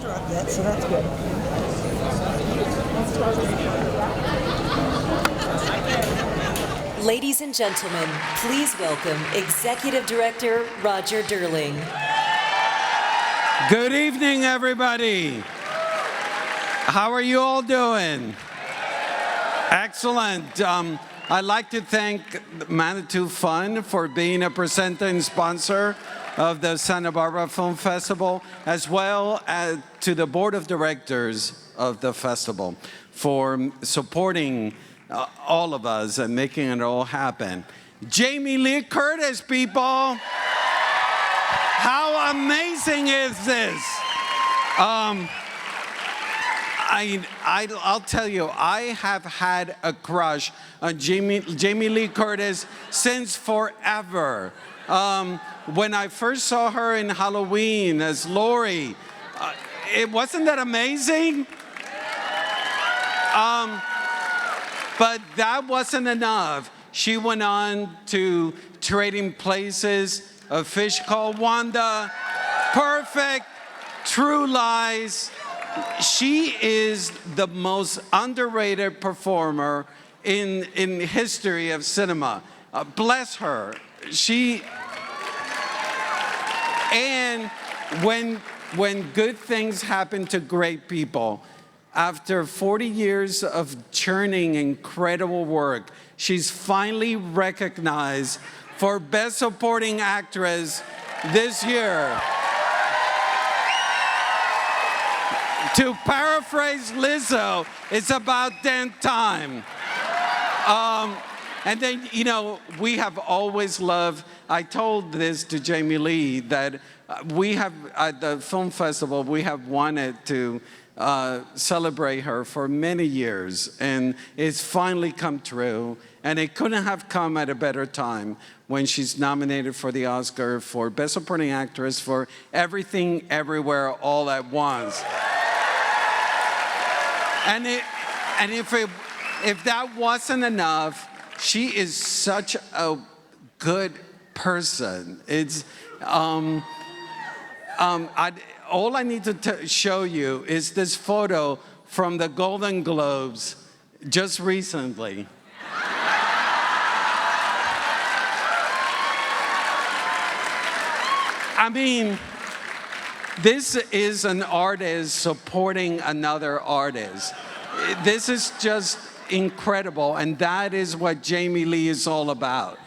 dropped that, so that's good. Ladies and gentlemen, please welcome Executive Director Roger Durling. Good evening, everybody. How are you all doing? Excellent. I'd like to thank Manitou Fund for being a presenting sponsor of the Santa Barbara Film Festival, as well as to the board of directors of the festival for supporting all of us and making it all happen. Jamie Lee Curtis, people. How amazing is this? I'll tell you, I have had a crush on Jamie Lee Curtis since forever. When I first saw her in Halloween as Laurie, wasn't that amazing? But that wasn't enough. She went on to Trading Places, A Fish Called Wanda, Perfect, True Lies. She is the most underrated performer in history of cinema. Bless her. And when good things happen to great people, after 40 years of churning incredible work, she's finally recognized for Best Supporting Actress this year. To paraphrase Lizzo, it's about damn time. And then, you know, we have always loved, I told this to Jamie Lee, that we have, at the film festival, we have wanted to celebrate her for many years, and it's finally come true. And it couldn't have come at a better time when she's nominated for the Oscar for Best Supporting Actress for Everything, Everywhere, All at Once. And if that wasn't enough, she is such a good person. It's all I need to show you is this photo from the Golden Globes just recently. I mean, this is an artist supporting another artist. This is just incredible, and that is what Jamie Lee is all about.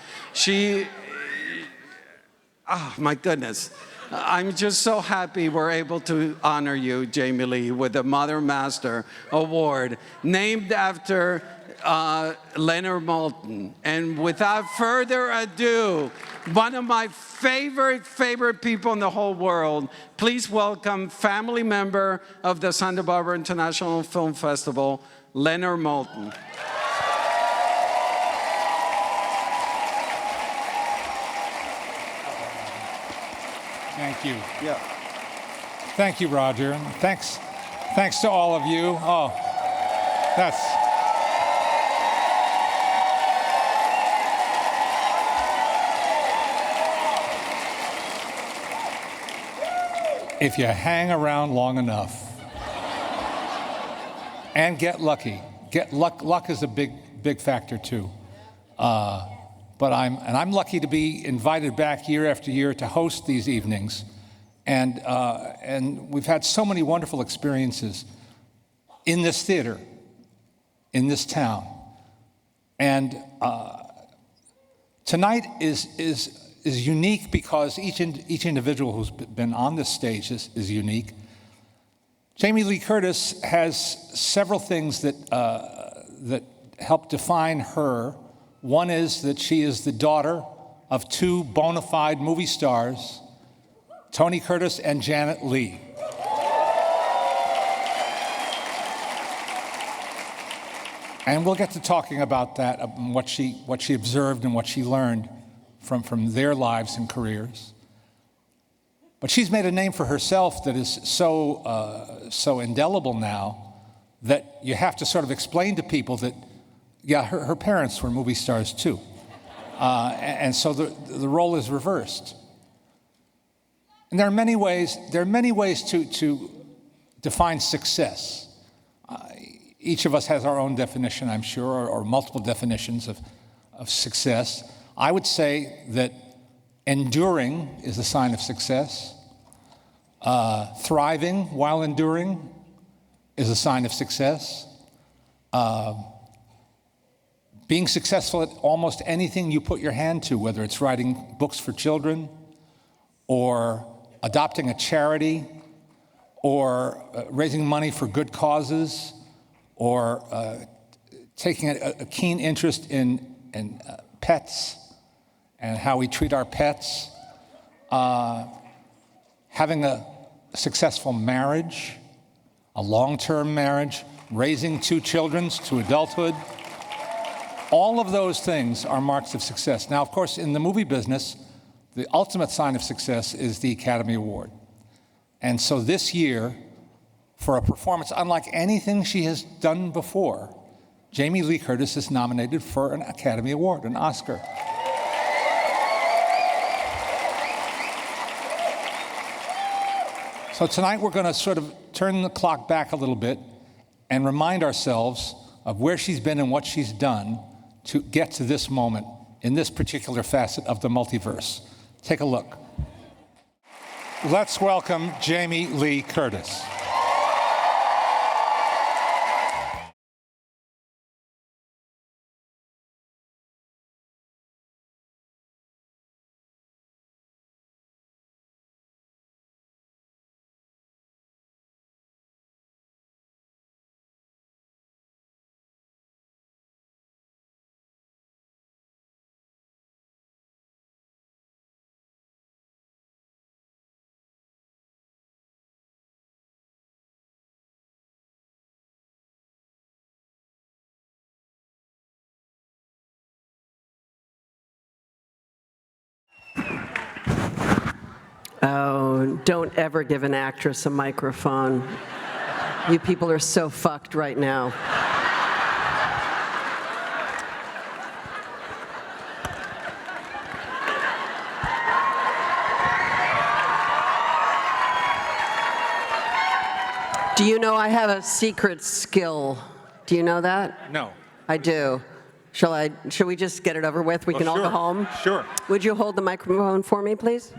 Oh my goodness. I'm just so happy we're able to honor you, Jamie Lee, with the Mother Master Award, named after Leonard Maltin. And without further ado, one of my favorite people in the whole world, please welcome family member of the Santa Barbara International Film Festival, Leonard Maltin. Thank you. Yeah. Thank you, Roger. And thanks to all of you. Oh, that's... If you hang around long enough and get lucky, luck is a big factor too. But I'm lucky to be invited back year after year to host these evenings, and we've had so many wonderful experiences in this theater, in this town, and tonight is unique because each individual who's been on this stage is unique. Jamie Lee Curtis has several things that help define her. One is that she is the daughter of two bona fide movie stars, Tony Curtis and Janet Leigh. And we'll get to talking about that, what she observed and what she learned from their lives and careers. But she's made a name for herself that is so indelible now that you have to sort of explain to people that, yeah, her parents were movie stars too. And so the role is reversed. And there are many ways to defines success. Each of us has our own definition, I'm sure, or multiple definitions of success. I would say that enduring is a sign of success. Thriving while enduring is a sign of success. Being successful at almost anything you put your hand to, whether it's writing books for children, or adopting a charity, or raising money for good causes, or taking a keen interest in pets and how we treat our pets, having a successful marriage, a long-term marriage, raising 2 children to adulthood. All of those things are marks of success. Now, of course, in the movie business, the ultimate sign of success is the Academy Award. And so this year, for a performance unlike anything she has done before, Jamie Lee Curtis is nominated for an Academy Award, an Oscar. So tonight we're going to sort of turn the clock back a little bit and remind ourselves of where she's been and what she's done to get to this moment in this particular facet of the multiverse. Take a look. Let's welcome Jamie Lee Curtis. Oh, don't ever give an actress a microphone. You people are so fucked right now. Do you know I have a secret skill? Do you know that? No. I do. Shall we just get it over with? We can all go home? Sure. Would you hold the microphone for me, please?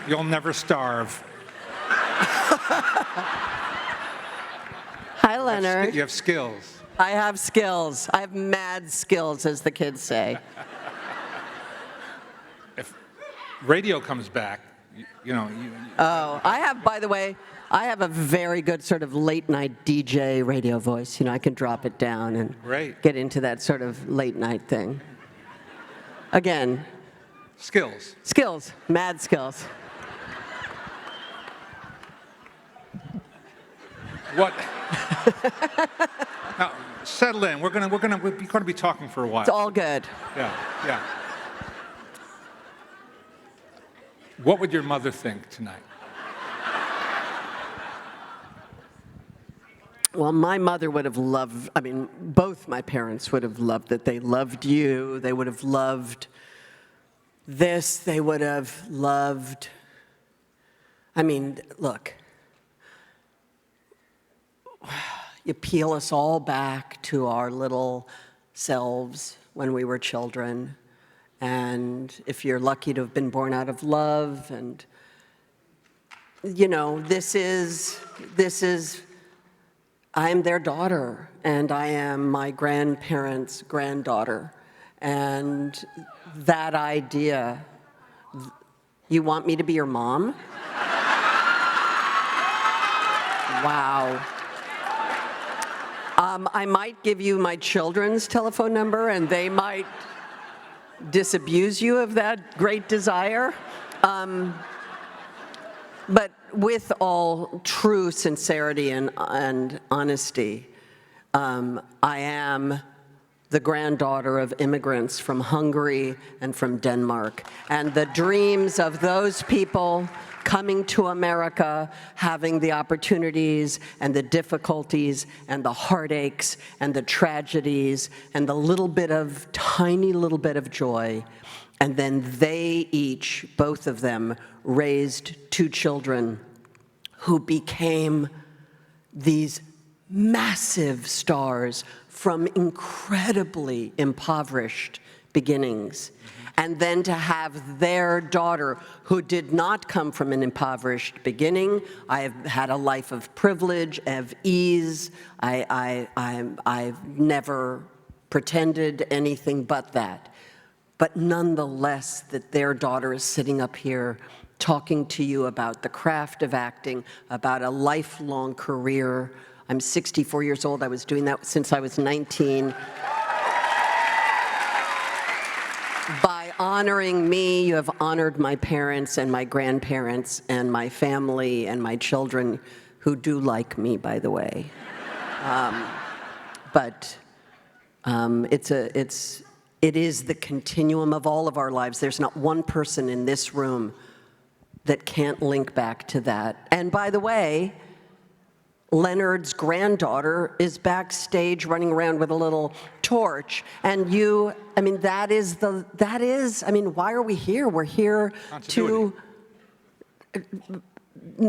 You'll never starve. Hi, Leonard. You have skills. I have skills. I have mad skills, as the kids say. If radio comes back, Oh, I have, by the way, I have a very good sort of late night DJ radio voice. You know, I can drop it down and Great. get into that sort of late night thing. Again, skills, mad skills. What? Now, settle in. We're going to be talking for a while. It's all good. Yeah. What would your mother think tonight? Well, my mother would have loved, I mean, both my parents would have loved it. They loved you. They would have loved this. They would have loved, I mean, look, you peel us all back to our little selves when we were children. And if you're lucky to have been born out of love, and, you know, this is, I am their daughter, and I am my grandparents' granddaughter. And that idea, you want me to be your mom? Wow. I might give you my children's telephone number, and they might disabuse you of that great desire. But with all true sincerity and honesty, I am the granddaughter of immigrants from Hungary and from Denmark. And the dreams of those people coming to America, having the opportunities and the difficulties and the heartaches and the tragedies and the tiny little bit of joy. And then they each, both of them, raised 2 children who became these massive stars from incredibly impoverished beginnings. And then to have their daughter, who did not come from an impoverished beginning. I have had a life of privilege, of ease. I've never pretended anything but that. But nonetheless, that their daughter is sitting up here talking to you about the craft of acting, about a lifelong career. I'm 64 years old. I was doing that since I was 19. By honoring me, you have honored my parents and my grandparents and my family and my children, who do like me, by the way. It is the continuum of all of our lives. There's not one person in this room that can't link back to that. And by the way, Leonard's granddaughter is backstage running around with a little torch. And why are we here? We're here to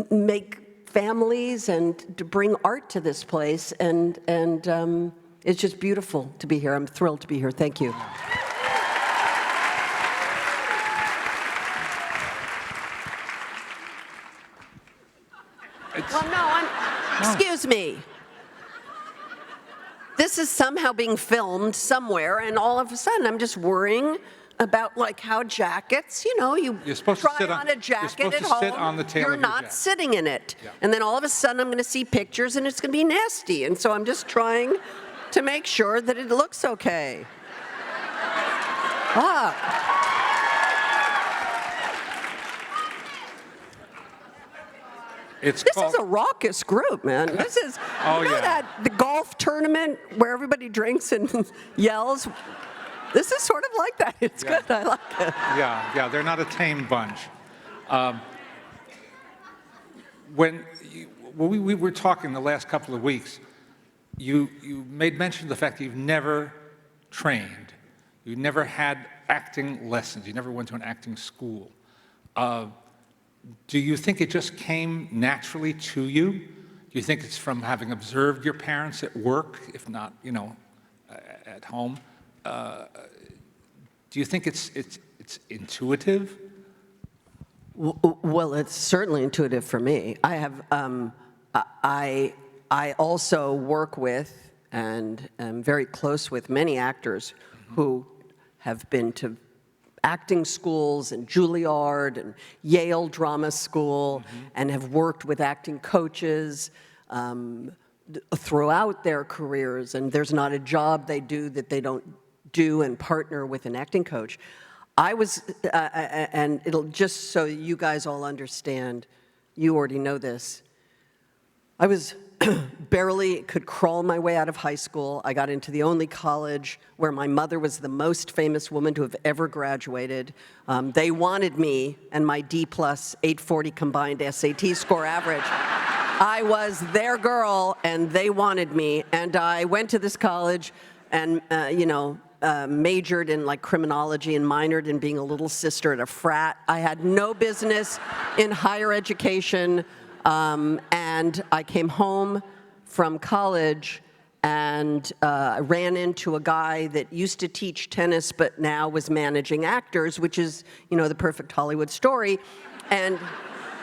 make families and to bring art to this place. And it's just beautiful to be here. I'm thrilled to be here. Thank you. Excuse me. This is somehow being filmed somewhere, and all of a sudden I'm just worrying about like how jackets, you're supposed try to sit on a jacket at home. Sit on the tail you're of your not jacket. sitting in it. Yeah. And then all of a sudden I'm going to see pictures and it's going to be nasty. And so I'm just trying to make sure that it looks okay. This is a raucous group, man. This is the golf tournament where everybody drinks and yells. This is sort of like that. It's good. I like it. Yeah, they're not a tame bunch. When we were talking the last couple of weeks, you made mention of the fact that you've never trained. You never had acting lessons. You never went to an acting school. Do you think it just came naturally to you? Do you think it's from having observed your parents at work, if not, at home? Do you think it's intuitive? Well, it's certainly intuitive for me. I have, I also work with and am very close with many actors who have been to acting schools and Juilliard and Yale Drama School and have worked with acting coaches throughout their careers, and there's not a job they do that they don't do and partner with an acting coach. I was, and it'll just so you guys all understand, you already know this, I was barely could crawl my way out of high school. I got into the only college where my mother was the most famous woman to have ever graduated. They wanted me and my D+ 840 combined SAT score average. I was their girl and they wanted me. And I went to this college and, majored in like criminology and minored in being a little sister at a frat. I had no business in higher education. And I came home from college and ran into a guy that used to teach tennis but now was managing actors, which is, the perfect Hollywood story. And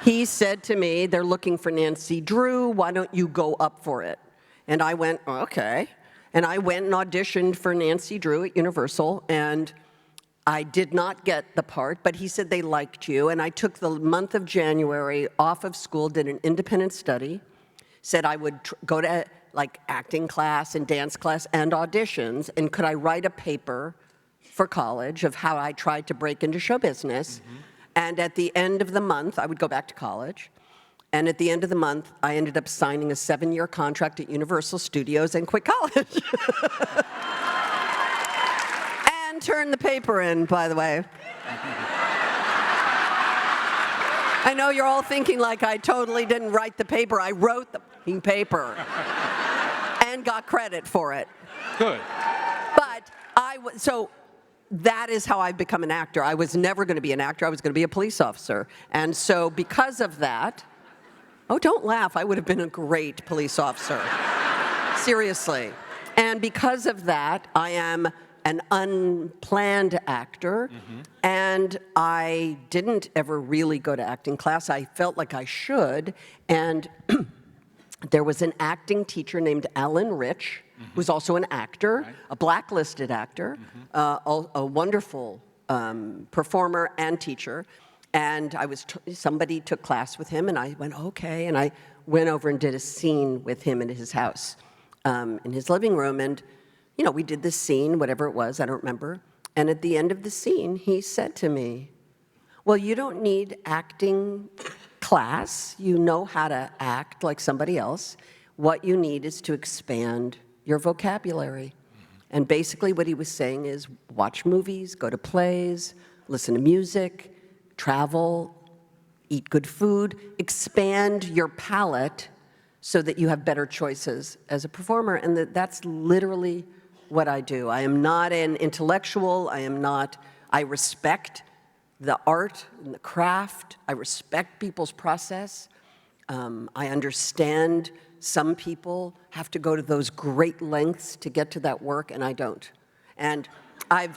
he said to me, they're looking for Nancy Drew, why don't you go up for it? And I went, okay. And I went and auditioned for Nancy Drew at Universal, and I did not get the part, but he said they liked you, and I took the month of January off of school, did an independent study, said I would go to like acting class and dance class and auditions, and could I write a paper for college of how I tried to break into show business, and at the end of the month, I would go back to college, and at the end of the month, I ended up signing a 7-year contract at Universal Studios and quit college. turn the paper in, by the way. I know you're all thinking like I totally didn't write the paper. I wrote the fucking paper and got credit for it. Good. But so that is how I've become an actor. I was never going to be an actor. I was going to be a police officer. And so because of that, oh, don't laugh. I would have been a great police officer. Seriously. And because of that, I am an unplanned actor, and I didn't ever really go to acting class. I felt like I should, and there was an acting teacher named Alan Rich, who's also an actor, a blacklisted actor, a wonderful performer and teacher, and somebody took class with him, and I went, okay, and I went over and did a scene with him in his house, in his living room, and you know, we did this scene, whatever it was, I don't remember. And at the end of the scene, he said to me, well, you don't need acting class. You know how to act like somebody else. What you need is to expand your vocabulary. And basically what he was saying is watch movies, go to plays, listen to music, travel, eat good food, expand your palette so that you have better choices as a performer. And that's literally what I do. I am not an intellectual. I respect the art and the craft. I respect people's process. I understand some people have to go to those great lengths to get to that work, and I don't. And I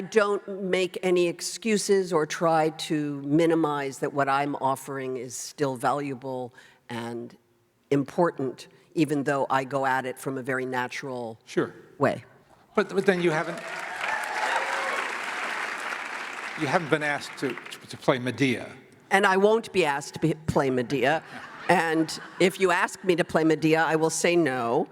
don't make any excuses or try to minimize that what I'm offering is still valuable and important, even though I go at it from a very natural way. But then you haven't been asked to play Medea. And I won't be asked to play Medea. And if you ask me to play Medea, I will say no.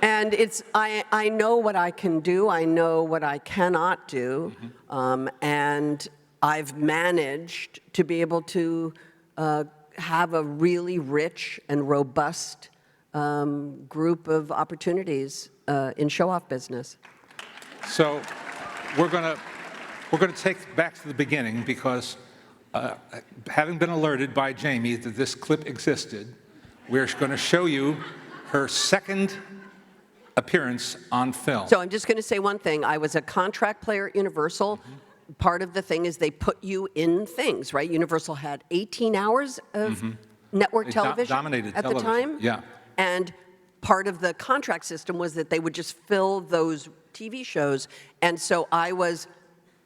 And I know what I can do. I know what I cannot do. And I've managed to be able to have a really rich and robust group of opportunities in show-off business. So we're going to take back to the beginning because having been alerted by Jamie that this clip existed, we're going to show you her second appearance on film. So I'm just going to say one thing. I was a contract player at Universal. Part of the thing is they put you in things, right? Universal had 18 hours of network television dominated at television. the time. Yeah. And part of the contract system was that they would just fill those TV shows. And so I was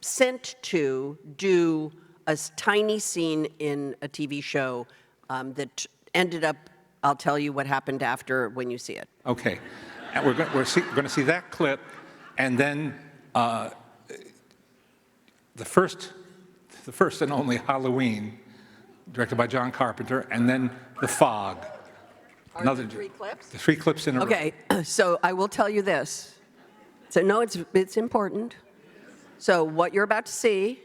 sent to do a tiny scene in a TV show that ended up, I'll tell you what happened after when you see it. Okay. And we're going to see that clip, and then the first and only Halloween, directed by John Carpenter, and then The Fog. Are there 3 clips? The 3 clips in a row. Okay, so I will tell you this. So no, it's important. So what you're about to see,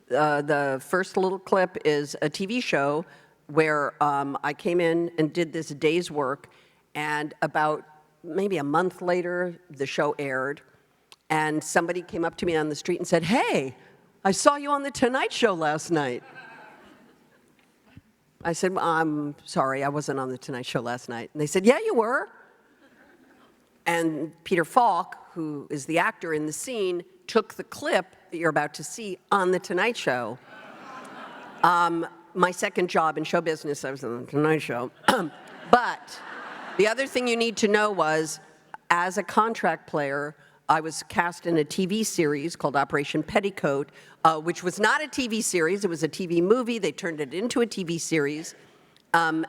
the first little clip is a TV show where I came in and did this day's work, and about maybe a month later, the show aired, and somebody came up to me on the street and said, hey, I saw you on The Tonight Show last night. I said, well, I'm sorry, I wasn't on The Tonight Show last night. And they said, yeah, you were. And Peter Falk, who is the actor in the scene, took the clip that you're about to see on The Tonight Show. My second job in show business, I was on The Tonight Show. But the other thing you need to know was, as a contract player, I was cast in a TV series called Operation Petticoat, which was not a TV series. It was a TV movie. They turned it into a TV series. And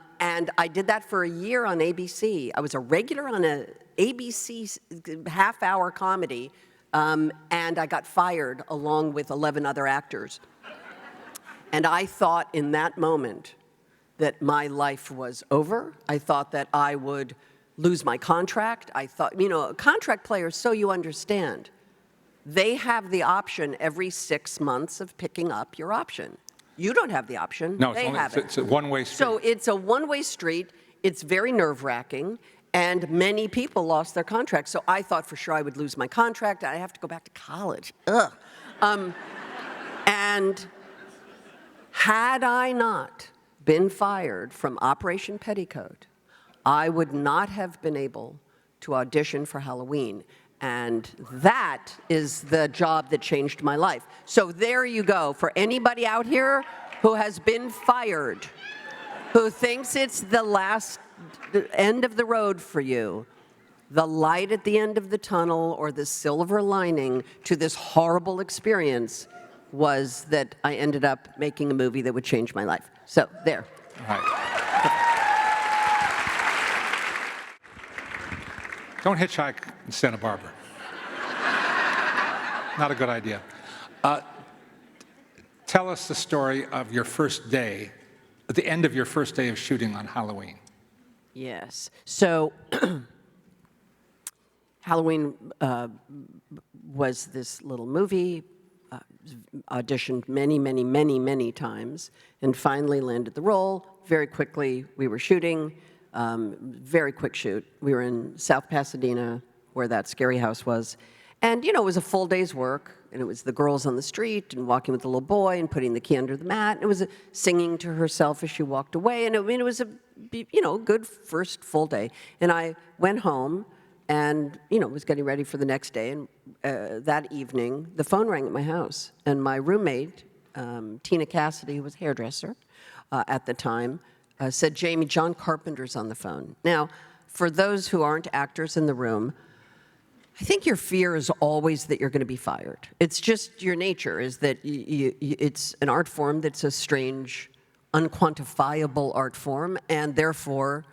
I did that for a year on ABC. I was a regular on a ABC half-hour comedy, and I got fired along with 11 other actors. And I thought in that moment that my life was over. I thought that I would lose my contract. I thought, you know, contract players, so you understand, they have the option every 6 months of picking up your option. You don't have the option. No, they have it. It's a one-way street. So it's a one-way street. It's very nerve-wracking. And many people lost their contracts. So I thought for sure I would lose my contract. I'd have to go back to college. Ugh. And had I not been fired from Operation Petticoat, I would not have been able to audition for Halloween. And that is the job that changed my life. So there you go. For anybody out here who has been fired, who thinks it's the end of the road for you, the light at the end of the tunnel or the silver lining to this horrible experience was that I ended up making a movie that would change my life. So there. All right. Don't hitchhike in Santa Barbara. Not a good idea. Tell us the story of your first day, at the end of your first day of shooting on Halloween. Yes. So Halloween was this little movie, auditioned many, many, many, many times, and finally landed the role. Very quickly, we were shooting. Very quick shoot. We were in South Pasadena, where that scary house was. And, it was a full day's work, and it was the girls on the street and walking with the little boy and putting the key under the mat. And it was singing to herself as she walked away. And it was a, good first full day. And I went home and, was getting ready for the next day. And that evening, the phone rang at my house. And my roommate, Tina Cassidy, who was a hairdresser at the time, said, Jamie, John Carpenter's on the phone. Now, for those who aren't actors in the room, I think your fear is always that you're going to be fired. It's just your nature, is that it's an art form that's a strange, unquantifiable art form, and therefore,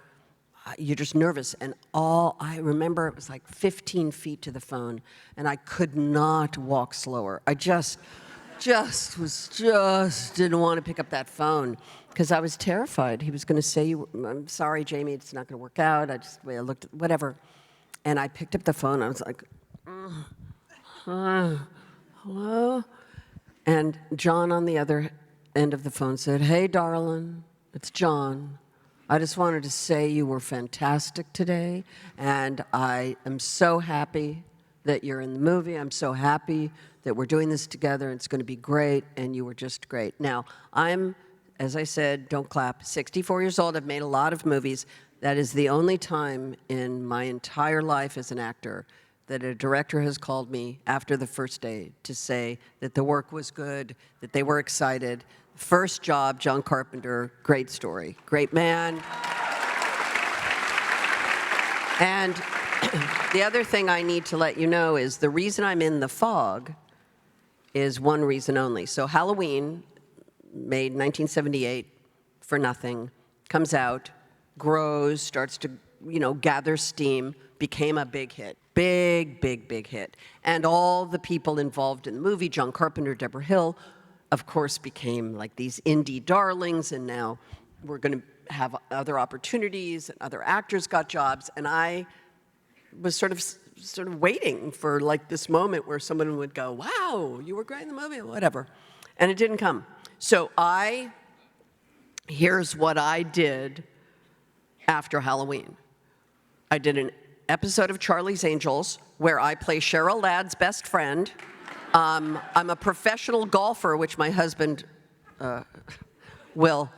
you're just nervous. And I remember it was like 15 feet to the phone, and I could not walk slower. I just didn't want to pick up that phone because I was terrified. He was going to say, I'm sorry, Jamie, it's not going to work out. I looked at whatever. And I picked up the phone. I was like, hello? And John on the other end of the phone said, hey, darling, it's John. I just wanted to say you were fantastic today, and I am so happy that you're in the movie. I'm so happy that we're doing this together. It's going to be great, and you were just great. Now, I'm, as I said, don't clap, 64 years old. I've made a lot of movies. That is the only time in my entire life as an actor that a director has called me after the first day to say that the work was good, that they were excited. First job, John Carpenter, great story, great man. And the other thing I need to let you know is the reason I'm in the fog is one reason only. So Halloween, made 1978, for nothing, comes out, grows, starts to, gather steam, became a big hit. Big, big, big hit. And all the people involved in the movie, John Carpenter, Deborah Hill, of course, became like these indie darlings, and now we're going to have other opportunities, and other actors got jobs, and I was sort of waiting for like this moment where someone would go, wow, you were great in the movie, whatever. And it didn't come. So here's what I did after Halloween. I did an episode of Charlie's Angels where I play Cheryl Ladd's best friend. I'm a professional golfer, which my husband will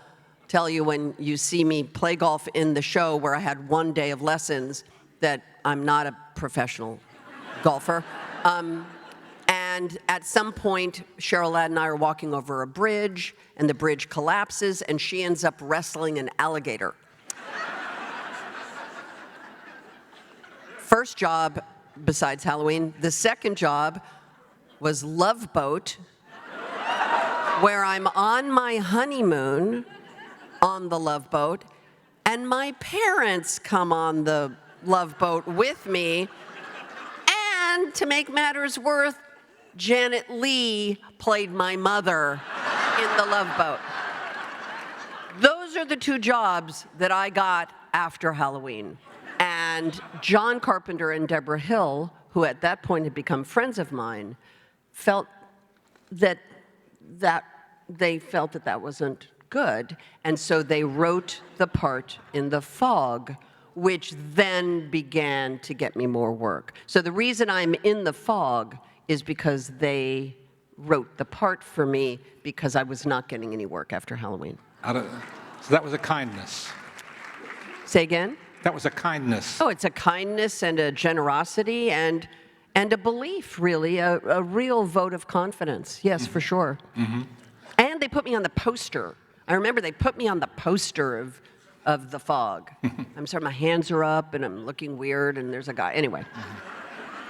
tell you when you see me play golf in the show where I had one day of lessons that I'm not a professional golfer. And at some point, Cheryl Ladd and I are walking over a bridge, and the bridge collapses, and she ends up wrestling an alligator. First job, besides Halloween. The second job was Love Boat, where I'm on my honeymoon on the Love Boat, and my parents come on the Love Boat with me. And to make matters worse, Janet Leigh played my mother in the Love Boat. Those are the two jobs that I got after Halloween. And John Carpenter and Deborah Hill, who at that point had become friends of mine, felt that wasn't good, and so they wrote the part in the fog which then began to get me more work. So the reason I'm in The Fog is because they wrote the part for me because I was not getting any work after Halloween. So that was a kindness. Say again? That was a kindness. Oh, it's a kindness and a generosity and a belief, really, a real vote of confidence. Yes, for sure. And they put me on the poster. I remember they put me on the poster of The Fog. I'm sorry, my hands are up and I'm looking weird and there's a guy. Anyway,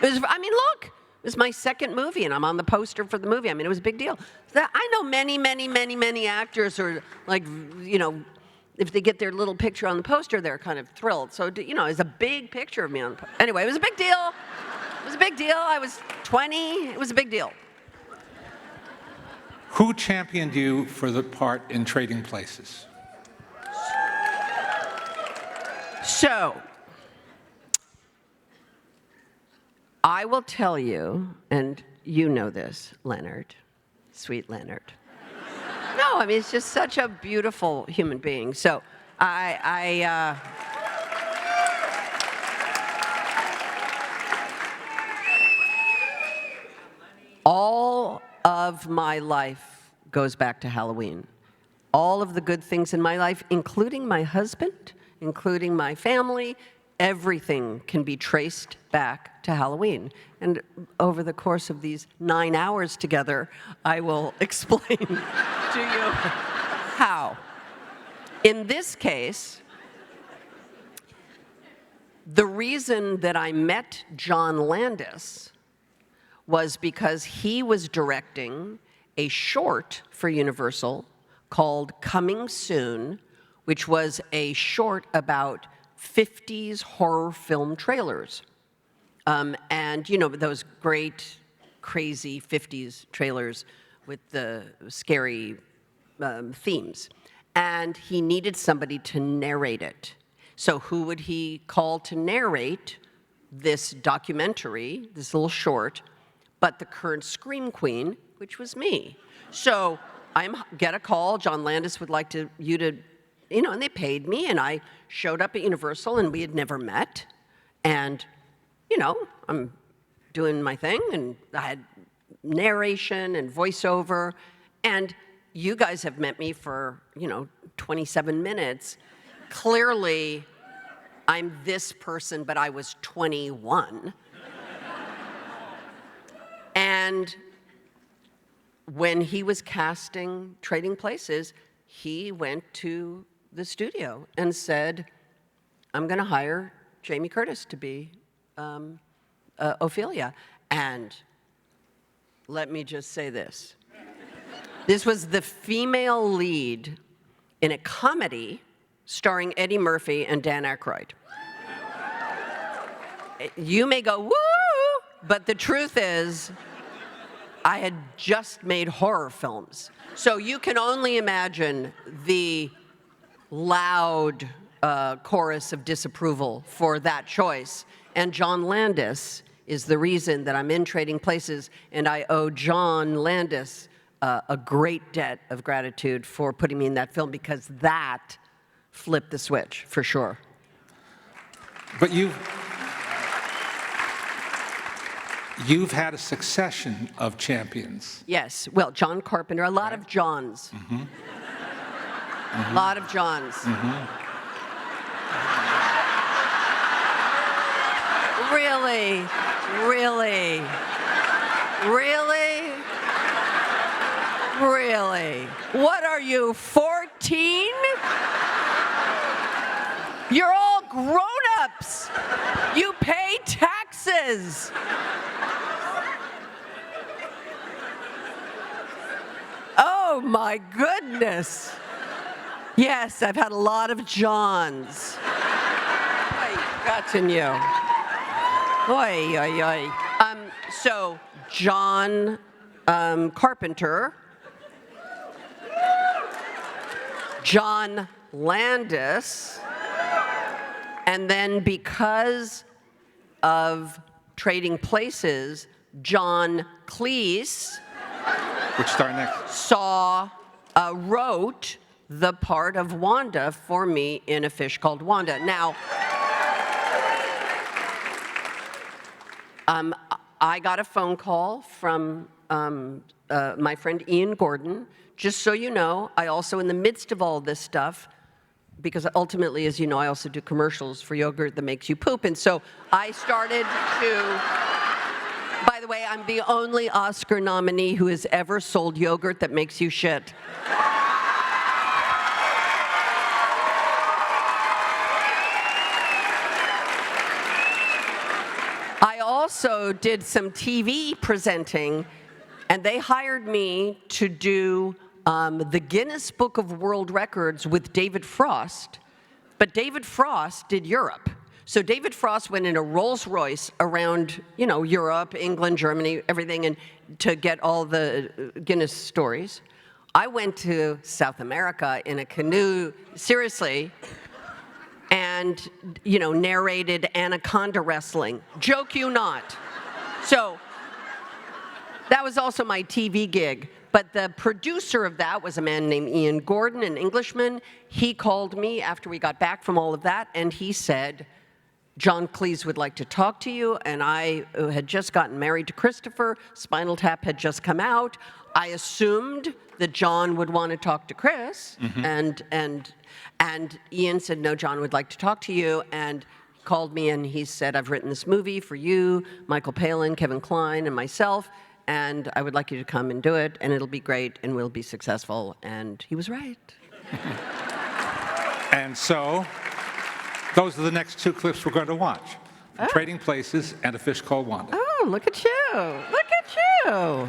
it was, I mean, look, it was my second movie and I'm on the poster for the movie. I mean, it was a big deal. I know many actors who are like, you know, if they get their little picture on the poster, they're kind of thrilled. So, you know, it's a big picture of me on the poster. Anyway, it was a big deal. It was a big deal. I was 20. It was a big deal. Who championed you for the part in Trading Places? So, I will tell you, and you know this, Leonard, sweet Leonard. No, I mean, it's just such a beautiful human being. So, all of my life goes back to Halloween. All of the good things in my life, including my husband, including my family, everything can be traced back to Halloween. And over the course of these 9 hours together, I will explain to you how. In this case, the reason that I met John Landis was because he was directing a short for Universal called Coming Soon, which was a short about 50s horror film trailers. And, you know, those great, crazy 50s trailers with the scary themes. And he needed somebody to narrate it. So who would he call to narrate this documentary, this little short, but the current Scream Queen, which was me. So I get a call, John Landis would like you to, you know, and they paid me, and I showed up at Universal, and we had never met. And, you know, I'm doing my thing, and I had narration and voiceover, and you guys have met me for, you know, 27 minutes. Clearly, I'm this person, but I was 21. And when he was casting Trading Places, he went to the studio and said, I'm going to hire Jamie Curtis to be Ophelia. And let me just say this. This was the female lead in a comedy starring Eddie Murphy and Dan Aykroyd. You may go, woo! But the truth is, I had just made horror films. So you can only imagine the loud chorus of disapproval for that choice. And John Landis is the reason that I'm in Trading Places, and I owe John Landis a great debt of gratitude for putting me in that film, because that flipped the switch, for sure. But You've had a succession of champions. Yes, well, John Carpenter, a lot of Johns. A lot of Johns. Really? Really? Really? Really? What are you, 14? You're all grown-ups. You pay taxes. Oh, my goodness. Yes, I've had a lot of Johns. Gotten you. Oy, oy, oy. So, John Carpenter, John Landis, and then because of Trading Places, John Cleese, Which star next? wrote the part of Wanda for me in A Fish Called Wanda. Now, I got a phone call from my friend Ian Gordon. Just so you know, I also, in the midst of all this stuff, because ultimately, as you know, I also do commercials for yogurt that makes you poop. And so I started to, by the way, I'm the only Oscar nominee who has ever sold yogurt that makes you shit. I also did some TV presenting, and they hired me to do the Guinness Book of World Records with David Frost, but David Frost did Europe. So David Frost went in a Rolls Royce around, you know, Europe, England, Germany, everything, and to get all the Guinness stories. I went to South America in a canoe, seriously, and, you know, narrated anaconda wrestling. Joke you not. So that was also my TV gig. But the producer of that was a man named Ian Gordon, an Englishman. He called me after we got back from all of that, and he said, John Cleese would like to talk to you. And I had just gotten married to Christopher. Spinal Tap had just come out. I assumed that John would want to talk to Chris. And Ian said, no, John would like to talk to you. And called me and he said, I've written this movie for you, Michael Palin, Kevin Kline, and myself. And I would like you to come and do it, and it'll be great, and we'll be successful. And he was right. And so, those are the next two clips we're going to watch. Trading Places and A Fish Called Wanda. Oh, look at you. Look at you.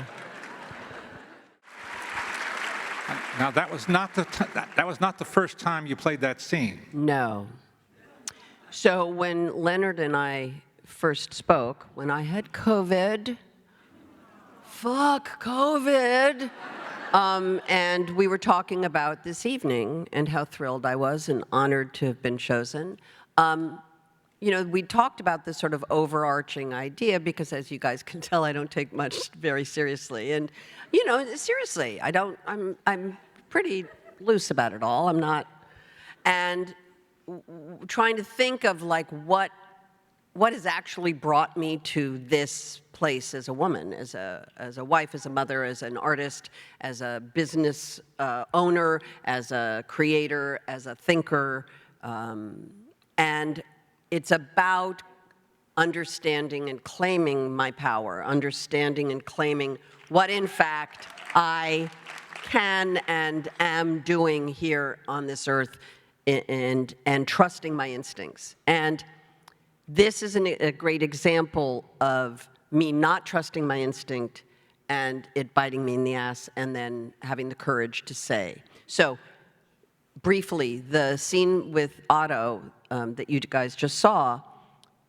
Now, that was not the first time you played that scene. No. So when Leonard and I first spoke, when I had COVID, fuck COVID, and we were talking about this evening and how thrilled I was and honored to have been chosen. You know, we talked about this sort of overarching idea because, as you guys can tell, I don't take much very seriously. And, you know, seriously, I'm pretty loose about it all. I'm not. And trying to think of, like, what has actually brought me to this place as a woman, as a wife, as a mother, as an artist, as a business owner, as a creator, as a thinker. And it's about understanding and claiming my power, understanding and claiming what, in fact, I can and am doing here on this earth, and trusting my instincts. And this is a great example of me not trusting my instinct and it biting me in the ass and then having the courage to say. So briefly, the scene with Otto that you guys just saw,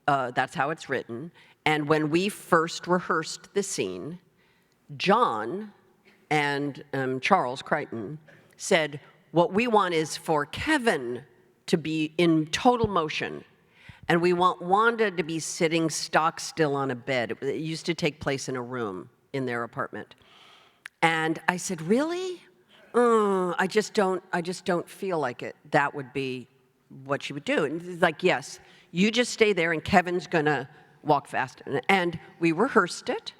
that's how it's written. And when we first rehearsed the scene, John and Charles Crichton said, what we want is for Kevin to be in total motion. And we want Wanda to be sitting stock still on a bed. It used to take place in a room in their apartment. And I said, really? I just don't feel like it. That would be what she would do. And he's like, yes, you just stay there and Kevin's gonna walk fast. And we rehearsed it.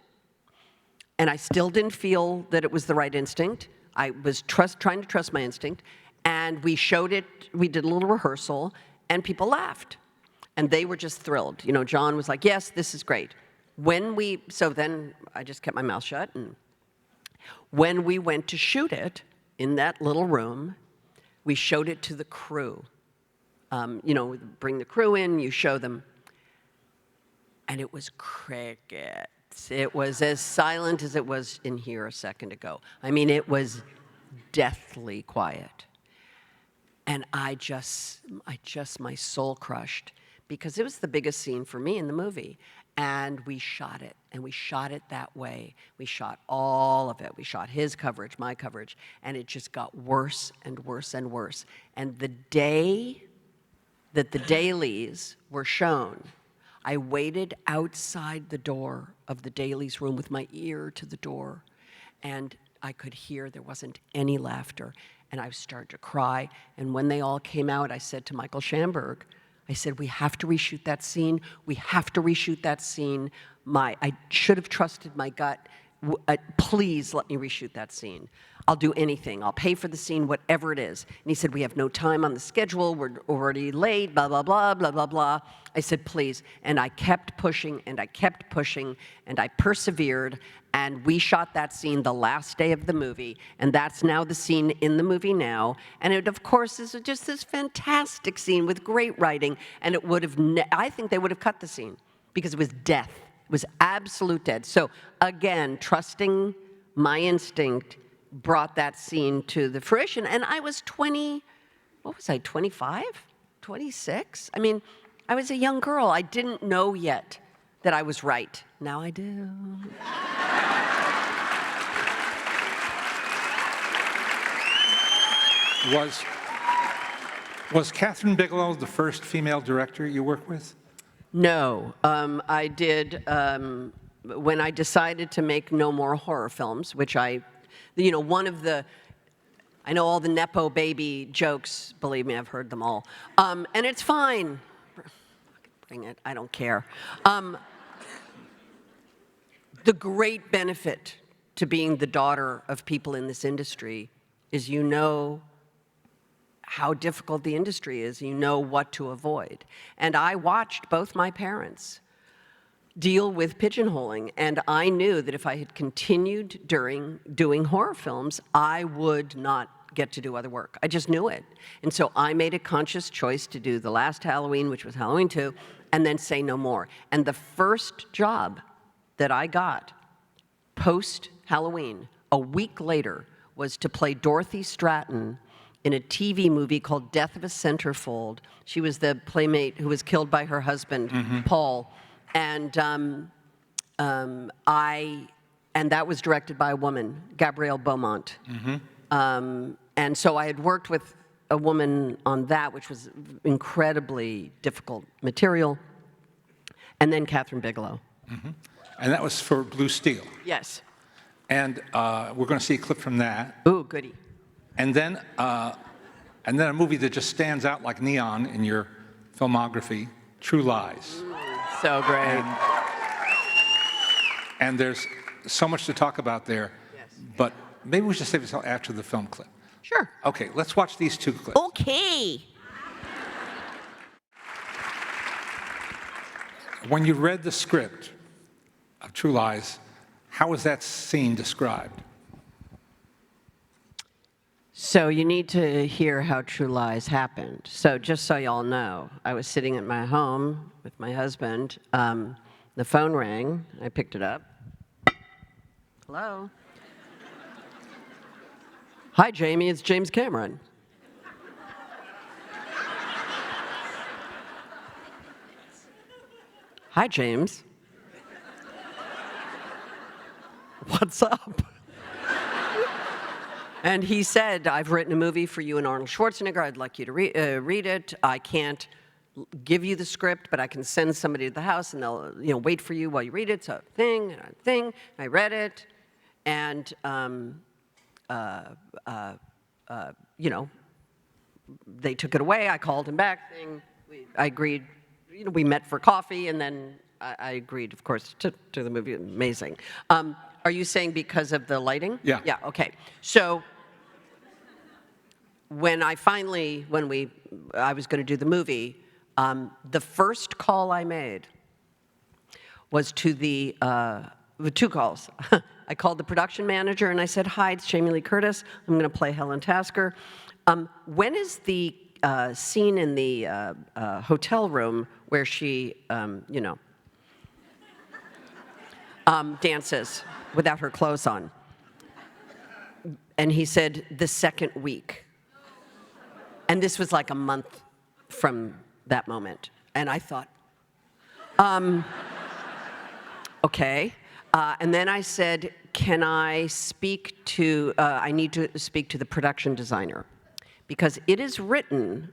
And I still didn't feel that it was the right instinct. I was trying to trust my instinct. And we showed it, we did a little rehearsal, and people laughed. And they were just thrilled. You know, John was like, yes, this is great. So then I just kept my mouth shut. And when we went to shoot it in that little room, we showed it to the crew. You know, bring the crew in, you show them. And it was crickets. It was as silent as it was in here a second ago. I mean, it was deathly quiet. And my soul crushed, because it was the biggest scene for me in the movie. And we shot it, and we shot it that way. We shot all of it. We shot his coverage, my coverage, and it just got worse and worse and worse. And the day that the dailies were shown, I waited outside the door of the dailies room with my ear to the door, and I could hear there wasn't any laughter, and I started to cry. And when they all came out, I said to Michael Schamberg, I said, we have to reshoot that scene. We have to reshoot that scene. I should have trusted my gut. Please let me reshoot that scene. I'll do anything. I'll pay for the scene, whatever it is. And he said, we have no time on the schedule. We're already late, blah, blah, blah, blah, blah, blah. I said, please. And I kept pushing, and I kept pushing, and I persevered. And we shot that scene the last day of the movie. And that's now the scene in the movie now. And it, of course, is just this fantastic scene with great writing. And it would have, I think they would have cut the scene because it was death. It was absolute dead. So again, trusting my instinct brought that scene to the fruition. And I was 20, what was I, 25? 26? I mean, I was a young girl. I didn't know yet that I was right. Now I do. Was Catherine Bigelow the first female director you worked with? No, I did, when I decided to make no more horror films, which one of the, I know all the Nepo baby jokes, believe me, I've heard them all. And it's fine. Bring it, I don't care. The great benefit to being the daughter of people in this industry is you know how difficult the industry is, you know what to avoid. And I watched both my parents deal with pigeonholing, and I knew that if I had continued doing horror films, I would not get to do other work. I just knew it. And so I made a conscious choice to do the last Halloween, which was Halloween 2, and then say no more. And the first job that I got post-Halloween, a week later, was to play Dorothy Stratton in a TV movie called Death of a Centerfold. She was the playmate who was killed by her husband, Paul. And that was directed by a woman, Gabrielle Beaumont. And so I had worked with a woman on that, which was incredibly difficult material. And then Catherine Bigelow. And that was for Blue Steel. Yes. And we're going to see a clip from that. Ooh, goody. And then a movie that just stands out like neon in your filmography, True Lies. So great. And there's so much to talk about there. Yes. But maybe we should save this until after the film clip. Sure. Okay, let's watch these two clips. Okay. When you read the script of True Lies, how was that scene described? So you need to hear how True Lies happened. So just so y'all know, I was sitting at my home with my husband. The phone rang. I picked it up. Hello? Hi, Jamie. It's James Cameron. Hi, James. What's up? And he said, I've written a movie for you and Arnold Schwarzenegger. I'd like you to read it. I can't give you the script, but I can send somebody to the house and they'll wait for you while you read it. So thing. I read it. And, they took it away. I called him back. I agreed. We met for coffee, and then I agreed, of course, to the movie. Amazing. Are you saying because of the lighting? Yeah. Yeah, okay. So when I was going to do the movie, the first call I made was to two calls. I called the production manager and I said, hi, it's Jamie Lee Curtis. I'm going to play Helen Tasker. When is the scene in the hotel room where she, dances without her clothes on? And he said, the second week. And this was like a month from that moment. And I thought, okay. And then I said, can I speak to, I need to speak to the production designer. Because it is written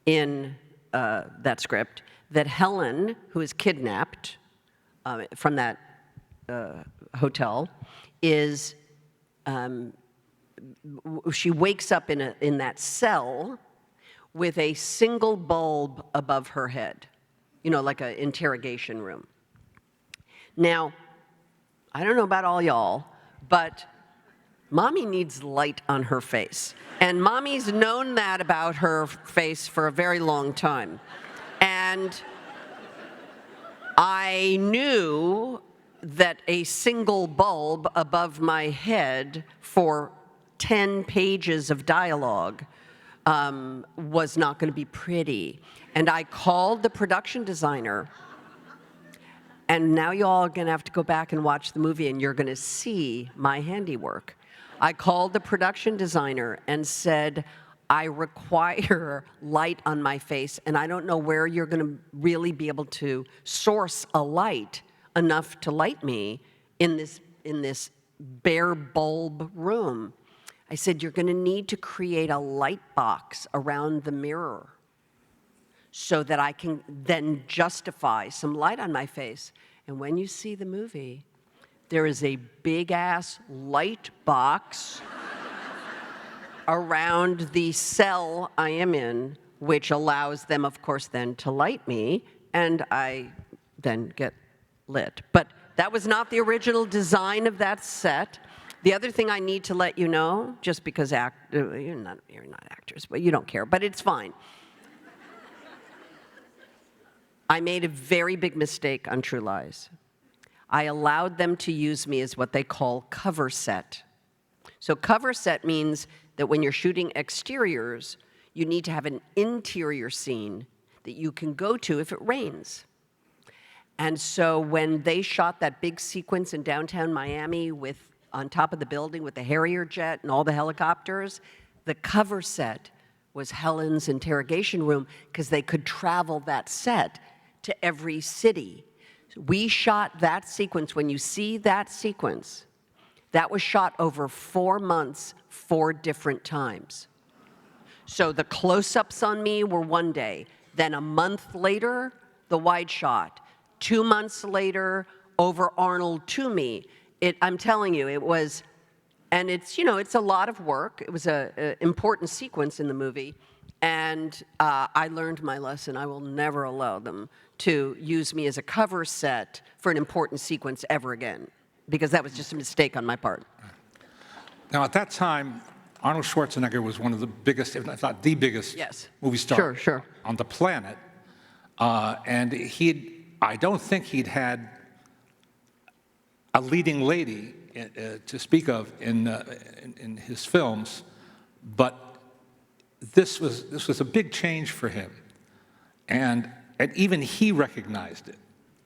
in that script that Helen, who is kidnapped from that hotel, is, she wakes up in that cell with a single bulb above her head, you know, like an interrogation room. Now, I don't know about all y'all, but Mommy needs light on her face. And Mommy's known that about her face for a very long time. And I knew that a single bulb above my head for 10 pages of dialogue was not going to be pretty. And I called the production designer, and now you all are going to have to go back and watch the movie, and you're going to see my handiwork. I called the production designer and said, I require light on my face, and I don't know where you're going to really be able to source a light enough to light me in this bare bulb room. I said, you're going to need to create a light box around the mirror so that I can then justify some light on my face. And when you see the movie, there is a big-ass light box around the cell I am in, which allows them, of course, then to light me, and I then get lit. But that was not the original design of that set. The other thing I need to let you know, just because you're not actors, but you don't care, but it's fine. I made a very big mistake on True Lies. I allowed them to use me as what they call cover set. So cover set means that when you're shooting exteriors, you need to have an interior scene that you can go to if it rains. And so when they shot that big sequence in downtown Miami on top of the building with the Harrier jet and all the helicopters, the cover set was Helen's interrogation room because they could travel that set to every city. We shot that sequence. When you see that sequence, that was shot over 4 months, 4 different times. So the close-ups on me were one day. Then a month later, the wide shot. 2 months later, over Arnold to me. I'm telling you, it was, and it's, you know, it's a lot of work. It was an important sequence in the movie. And I learned my lesson. I will never allow them to use me as a cover set for an important sequence ever again, because that was just a mistake on my part. Now, at that time, Arnold Schwarzenegger was one of the biggest, if not the biggest, movie star on the planet. And I don't think he'd had a leading lady to speak of in his films, but this was a big change for him, and even he recognized it.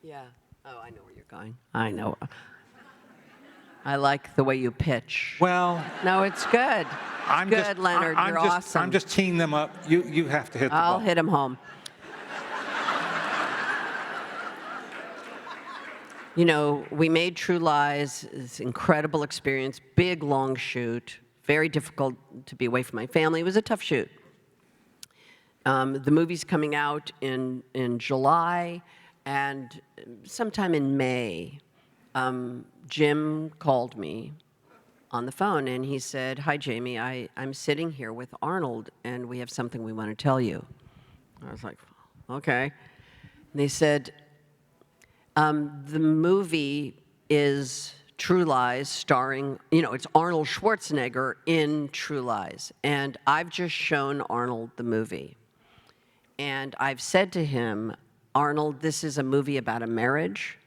Yeah. Oh, I know where you're going. I know. I like the way you pitch. Well, no, it's good. Leonard. You're awesome. I'm just teeing them up. You have to hit the ball. I'll hit him home. You know, we made True Lies, this incredible experience, big, long shoot, very difficult to be away from my family. It was a tough shoot. The movie's coming out in July, and sometime in May, Jim called me on the phone, and he said, "Hi, Jamie, I'm sitting here with Arnold, and we have something we want to tell you." I was like, okay. And they said, the movie is True Lies, starring, you know, it's Arnold Schwarzenegger in True Lies. And I've just shown Arnold the movie. And I've said to him, Arnold, this is a movie about a marriage,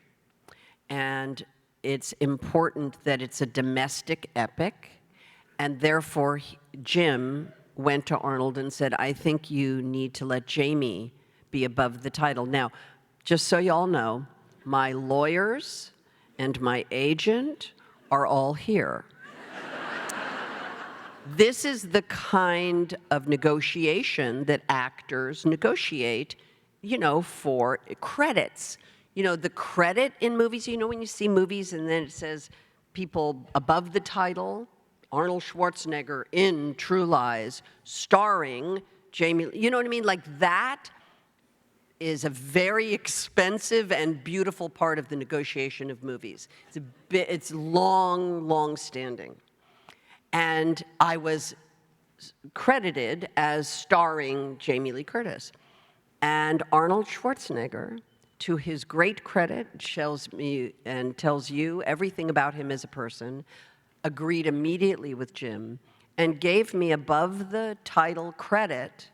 and it's important that it's a domestic epic. And therefore, Jim went to Arnold and said, I think you need to let Jamie be above the title. Now, just so you all know, my lawyers and my agent are all here. This is the kind of negotiation that actors negotiate, you know, for credits. You know, the credit in movies, you know, when you see movies and then it says people above the title, Arnold Schwarzenegger in True Lies, starring Jamie, you know what I mean? Like that is a very expensive and beautiful part of the negotiation of movies. It's long, long standing. And I was credited as starring Jamie Lee Curtis. And Arnold Schwarzenegger, to his great credit, tells me and tells you everything about him as a person, agreed immediately with Jim and gave me above the title credit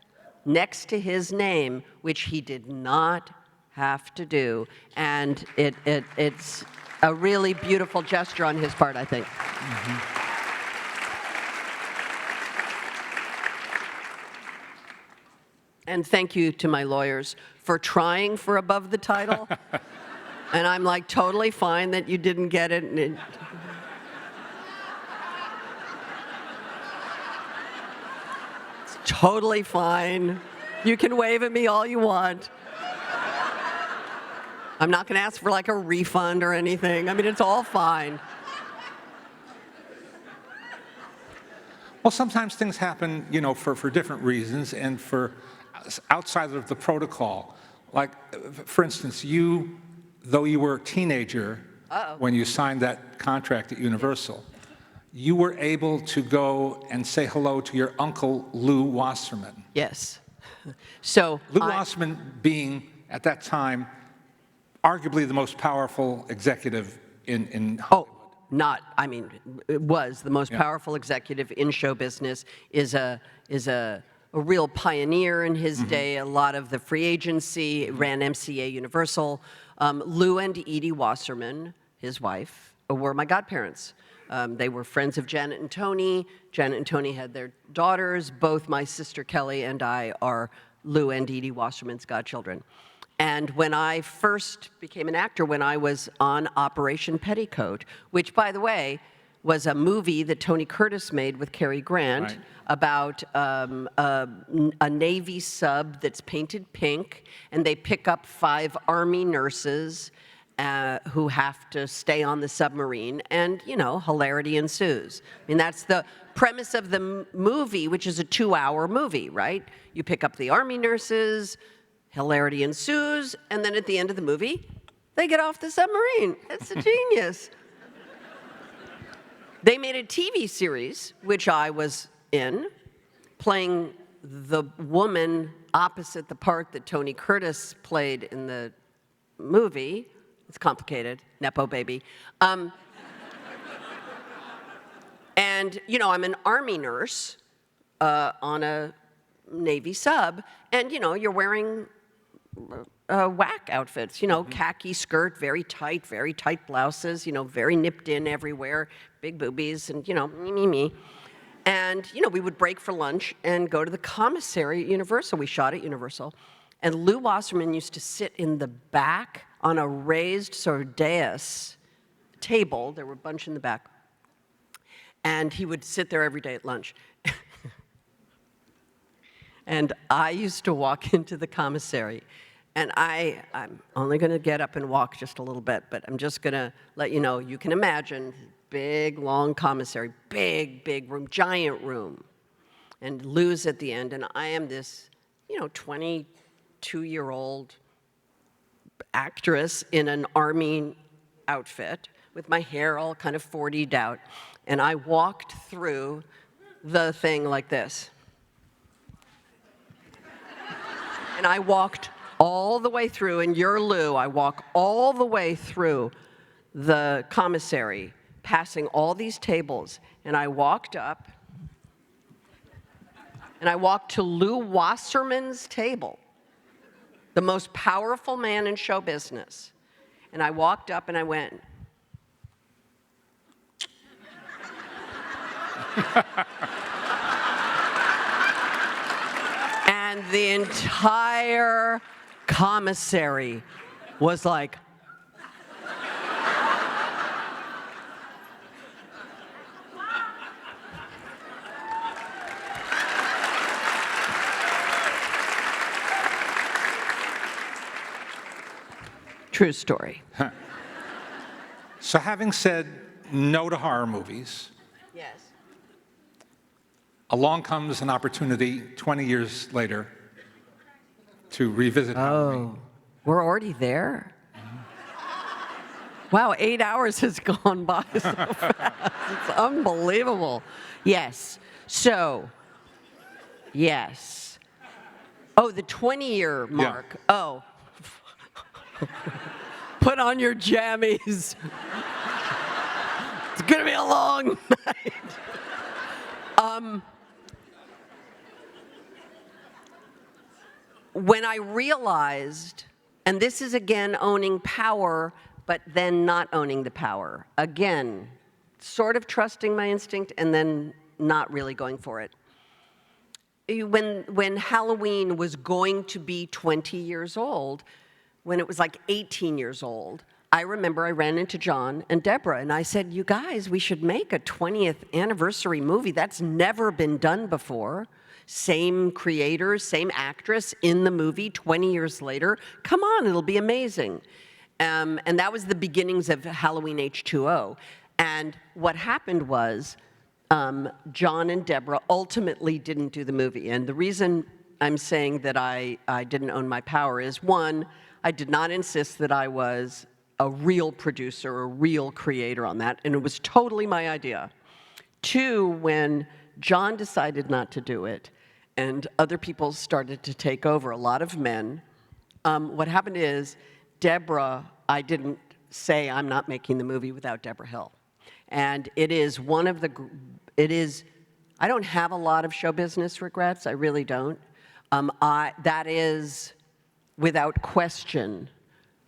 next to his name, which he did not have to do. And it's a really beautiful gesture on his part, I think. Mm-hmm. And thank you to my lawyers for trying for above the title. And I'm like totally fine that you didn't get it. It's totally fine. You can wave at me all you want. I'm not going to ask for like a refund or anything. I mean, it's all fine. Well, sometimes things happen, you know, for different reasons and for outside of the protocol. Like, for instance, you, though you were a teenager when you signed that contract at Universal, you were able to go and say hello to your uncle, Lou Wasserman. Yes. So Lou Wasserman being, at that time, arguably the most powerful executive in Hollywood. I mean, it was the most powerful executive in show business, is a real pioneer in his day. A lot of the free agency, ran MCA Universal. Lou and Edie Wasserman, his wife, were my godparents. They were friends of Janet and Tony. Janet and Tony had their daughters. Both my sister Kelly and I are Lou and Edie Wasserman's godchildren. And when I first became an actor, when I was on Operation Petticoat, which, by the way, was a movie that Tony Curtis made with Cary Grant about a Navy sub that's painted pink, and they pick up 5 Army nurses who have to stay on the submarine, and, you know, hilarity ensues. I mean, that's the premise of the movie, which is a 2-hour movie, right? You pick up the Army nurses, hilarity ensues, and then at the end of the movie, they get off the submarine. It's a genius. They made a TV series, which I was in, playing the woman opposite the part that Tony Curtis played in the movie. It's complicated, Nepo baby. And, you know, I'm an Army nurse on a Navy sub, and, you know, you're wearing whack outfits, you know, khaki skirt, very tight blouses, you know, very nipped in everywhere, big boobies, and, you know, me. And, you know, we would break for lunch and go to the commissary at Universal. We shot at Universal. And Lou Wasserman used to sit in the back on a raised sort of dais table. There were a bunch in the back. And he would sit there every day at lunch. And I used to walk into the commissary. And I'm only going to get up and walk just a little bit, but I'm just going to let you know, you can imagine, big, long commissary, big room, giant room. And Lou's at the end, and I am this, you know, 22-year-old actress in an Army outfit with my hair all kind of 40'd out. And I walked through the thing like this. And I walked all the way through, and you're Lou, I walk all the way through the commissary, passing all these tables, and I walked up, and I walked to Lou Wasserman's table, the most powerful man in show business. And I walked up and I went, and the entire commissary was like, true story. So having said no to horror movies, Yes. along comes an opportunity 20 years later to revisit Halloween. We're already there? Wow, 8 hours has gone by so fast. It's unbelievable. Yes. So, Yes. Oh, the 20-year mark. Yeah. Oh. Put on your jammies. It's going to be a long night. When I realized, and this is again owning power, but then not owning the power. Again, sort of trusting my instinct and then not really going for it. When Halloween was going to be 20 years old, when it was like 18 years old, I remember I ran into John and Deborah and I said, you guys, we should make a 20th anniversary movie. That's never been done before. Same creators, same actress in the movie 20 years later. Come on, it'll be amazing. And that was the beginnings of Halloween H2O. And what happened was, John and Deborah ultimately didn't do the movie. And the reason I'm saying that I didn't own my power is, one, I did not insist that I was a real producer, a real creator on that, and it was totally my idea. Two, when John decided not to do it, and other people started to take over, a lot of men, what happened is, Deborah, I didn't say I'm not making the movie without Deborah Hill. And it is one of the, I don't have a lot of show business regrets, I really don't. That is, without question,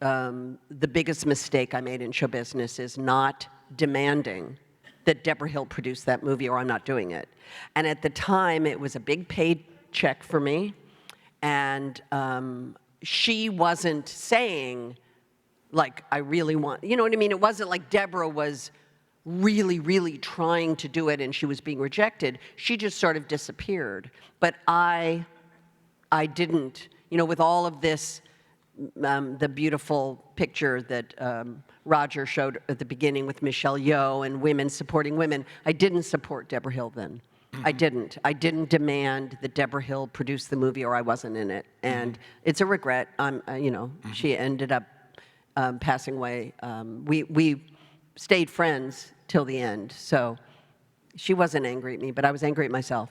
the biggest mistake I made in show business is not demanding that Deborah Hill produce that movie or I'm not doing it. And at the time, it was a big paycheck for me, and she wasn't saying, like, I really want, you know what I mean? It wasn't like Deborah was really, really trying to do it and she was being rejected. She just sort of disappeared. But I didn't, you know, with all of this, the beautiful picture that Roger showed at the beginning with Michelle Yeoh and women supporting women, I didn't support Deborah Hill then. I didn't. I didn't demand that Deborah Hill produce the movie or I wasn't in it. And it's a regret. You know, she ended up passing away. We stayed friends till the end. So she wasn't angry at me, but I was angry at myself.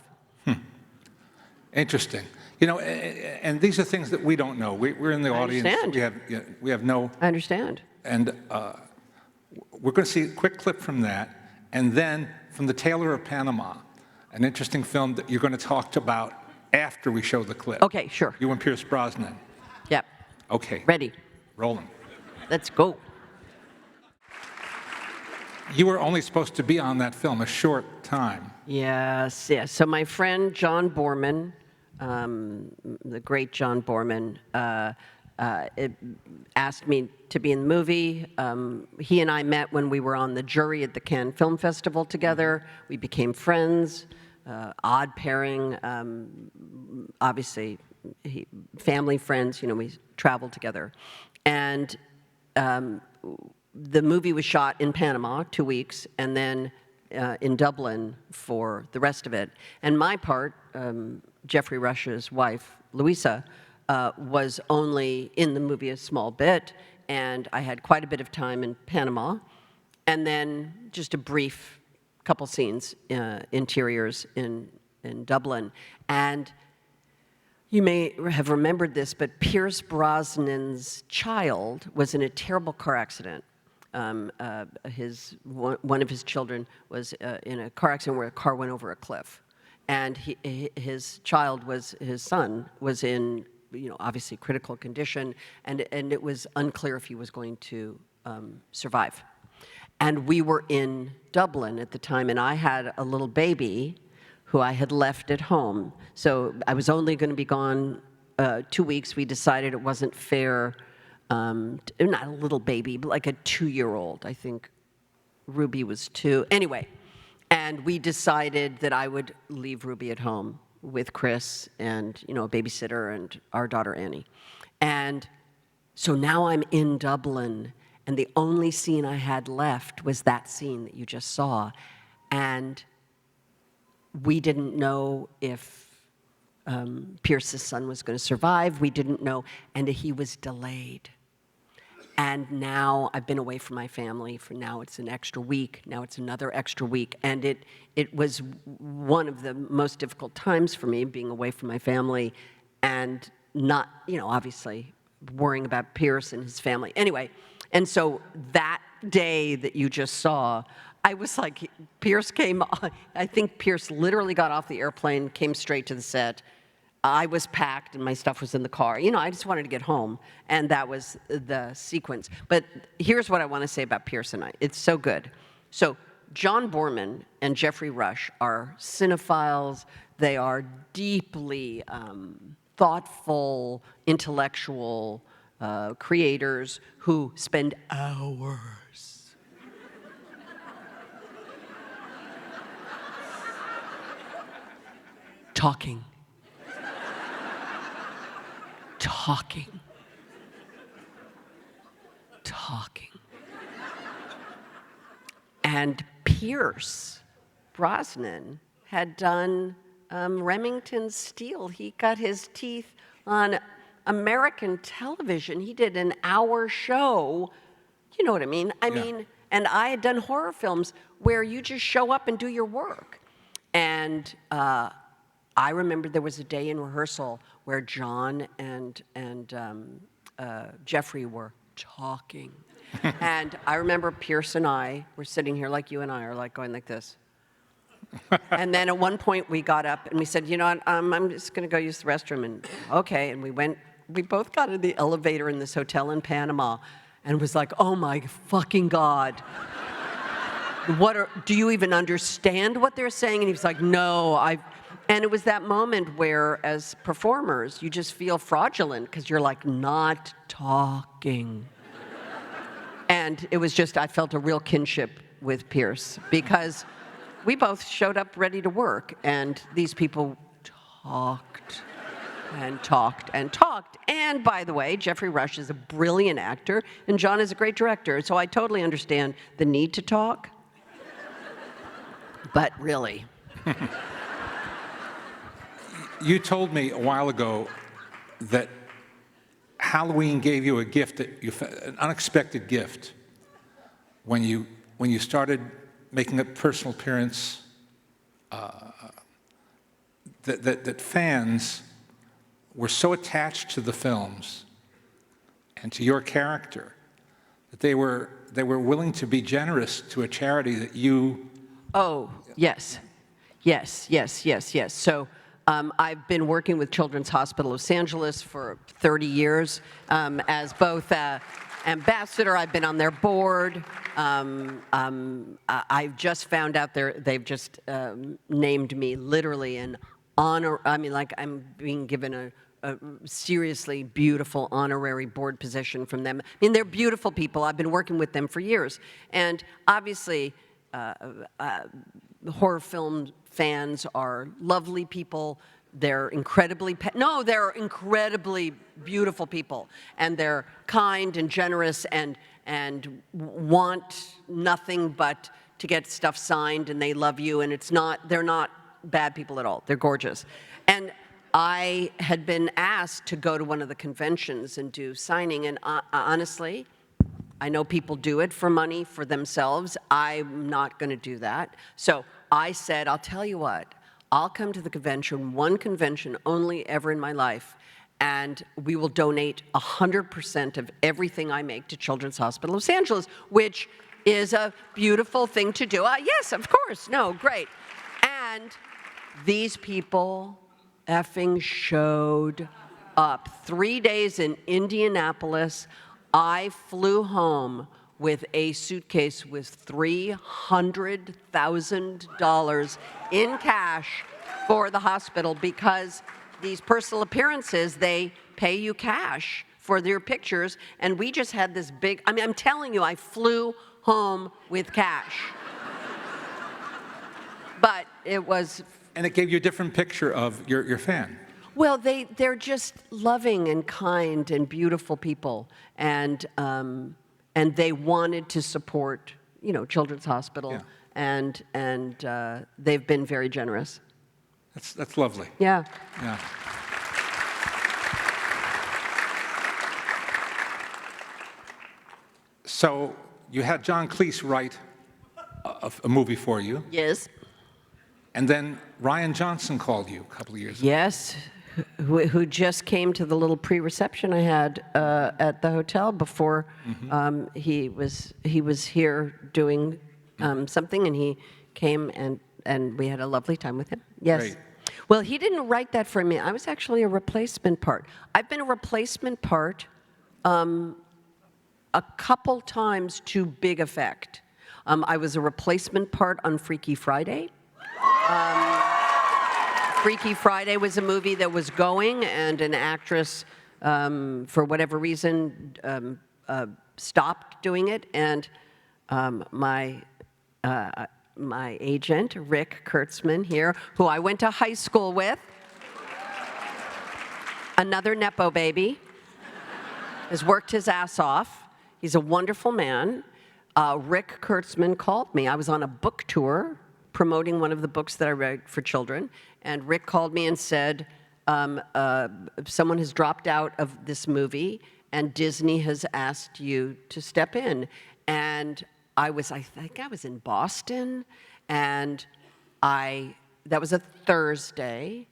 Interesting. You know, and these are things that we don't know. We're in the audience. Understand. We have no. I understand. And we're going to see a quick clip from that, and then from the Tailor of Panama, an interesting film that you're going to talk about after we show the clip. Okay, sure. You and Pierce Brosnan. Yep. Okay. Ready. Rolling. Let's go. You were only supposed to be on that film a short time. Yes, yes. So my friend John Borman, the great John Borman, asked me to be in the movie. He and I met when we were on the jury at the Cannes Film Festival together. We became friends, odd pairing, obviously family friends, you know, we traveled together. And the movie was shot in Panama, 2 weeks, and then in Dublin for the rest of it. And my part, Jeffrey Rush's wife, Louisa, was only in the movie a small bit, and I had quite a bit of time in Panama, and then just a brief couple scenes, interiors in Dublin. And you may have remembered this, but Pierce Brosnan's child was in a terrible car accident. One of his children was in a car accident where a car went over a cliff. And his son was in, you know, obviously critical condition, and it was unclear if he was going to survive. And we were in Dublin at the time, and I had a little baby who I had left at home. So I was only going to be gone 2 weeks. We decided it wasn't fair, not a little baby, but like a 2-year-old. I think Ruby was 2. Anyway, and we decided that I would leave Ruby at home with Chris and, you know, a babysitter and our daughter Annie. And so now I'm in Dublin, and the only scene I had left was that scene that you just saw. And we didn't know if Pierce's son was going to survive. We didn't know, and he was delayed. And now I've been away from my family for now it's an extra week, now it's another extra week. And it was one of the most difficult times for me, being away from my family and not, obviously worrying about Pierce and his family. Anyway, and so that day that you just saw, I was like, Pierce came, I think Pierce literally got off the airplane, came straight to the set. I was packed and my stuff was in the car. I just wanted to get home, and that was the sequence. But here's what I want to say about Pierce and I. It's so good. So John Boorman and Jeffrey Rush are cinephiles. They are deeply thoughtful, intellectual creators who spend hours talking. And Pierce Brosnan had done Remington Steele. He got his teeth on American television. He did an hour show. You know what I mean? I mean, and I had done horror films where you just show up and do your work. And I remember there was a day in rehearsal where John and Jeffrey were talking. And I remember Pierce and I were sitting here like you and I are, like going like this. And then at one point we got up and we said, I'm just going to go use the restroom. And okay, and we both got in the elevator in this hotel in Panama and was like, oh my fucking God. Do you even understand what they're saying? And he was like, no, and it was that moment where, as performers, you just feel fraudulent because you're like not talking. And it was just, I felt a real kinship with Pierce because we both showed up ready to work, and these people talked and talked and talked. And by the way, Jeffrey Rush is a brilliant actor, and John is a great director, so I totally understand the need to talk. But really. You told me a while ago that Halloween gave you a gift, an unexpected gift, when you started making a personal appearance, that fans were so attached to the films and to your character that they were willing to be generous to a charity that you. Oh, yes. So I've been working with Children's Hospital Los Angeles for 30 years as both ambassador. I've been on their board. I've just found out they've just named me literally an honor. I mean, like I'm being given a seriously beautiful honorary board position from them. I mean, they're beautiful people. I've been working with them for years. And obviously, horror film fans are lovely people. They're incredibly they're incredibly beautiful people, and they're kind and generous and want nothing but to get stuff signed, and they love you, and they're not bad people at all. They're gorgeous. And I had been asked to go to one of the conventions and do signing, and honestly, I know people do it for money, for themselves. I'm not going to do that. So I said, I'll tell you what, I'll come to the convention, one convention only ever in my life, and we will donate 100% of everything I make to Children's Hospital Los Angeles, which is a beautiful thing to do. Yes, of course. No, great. And these people effing showed up. 3 days in Indianapolis. I flew home with a suitcase with $300,000 in cash for the hospital because these personal appearances, they pay you cash for their pictures, and we just had this big, I mean, I'm telling you, I flew home with cash. But it was... And it gave you a different picture of your fan. Well, they're just loving and kind and beautiful people, and they wanted to support, Children's Hospital, Yeah. and they've been very generous. That's lovely. Yeah. Yeah. So you had John Cleese write a movie for you, Yes. and then Ryan Johnson called you a couple of years ago. Yes, who just came to the little pre-reception I had at the hotel before he was here doing something, and he came and we had a lovely time with him. Yes. Great. Well, he didn't write that for me. I was actually a replacement part. I've been a replacement part a couple times to big effect. I was a replacement part on Freaky Friday. Freaky Friday was a movie that was going, and an actress, for whatever reason, stopped doing it. And my agent, Rick Kurtzman here, who I went to high school with, another Nepo baby, has worked his ass off. He's a wonderful man. Rick Kurtzman called me. I was on a book tour promoting one of the books that I write for children, and Rick called me and said, someone has dropped out of this movie, and Disney has asked you to step in. And I think I was in Boston, and that was a Thursday.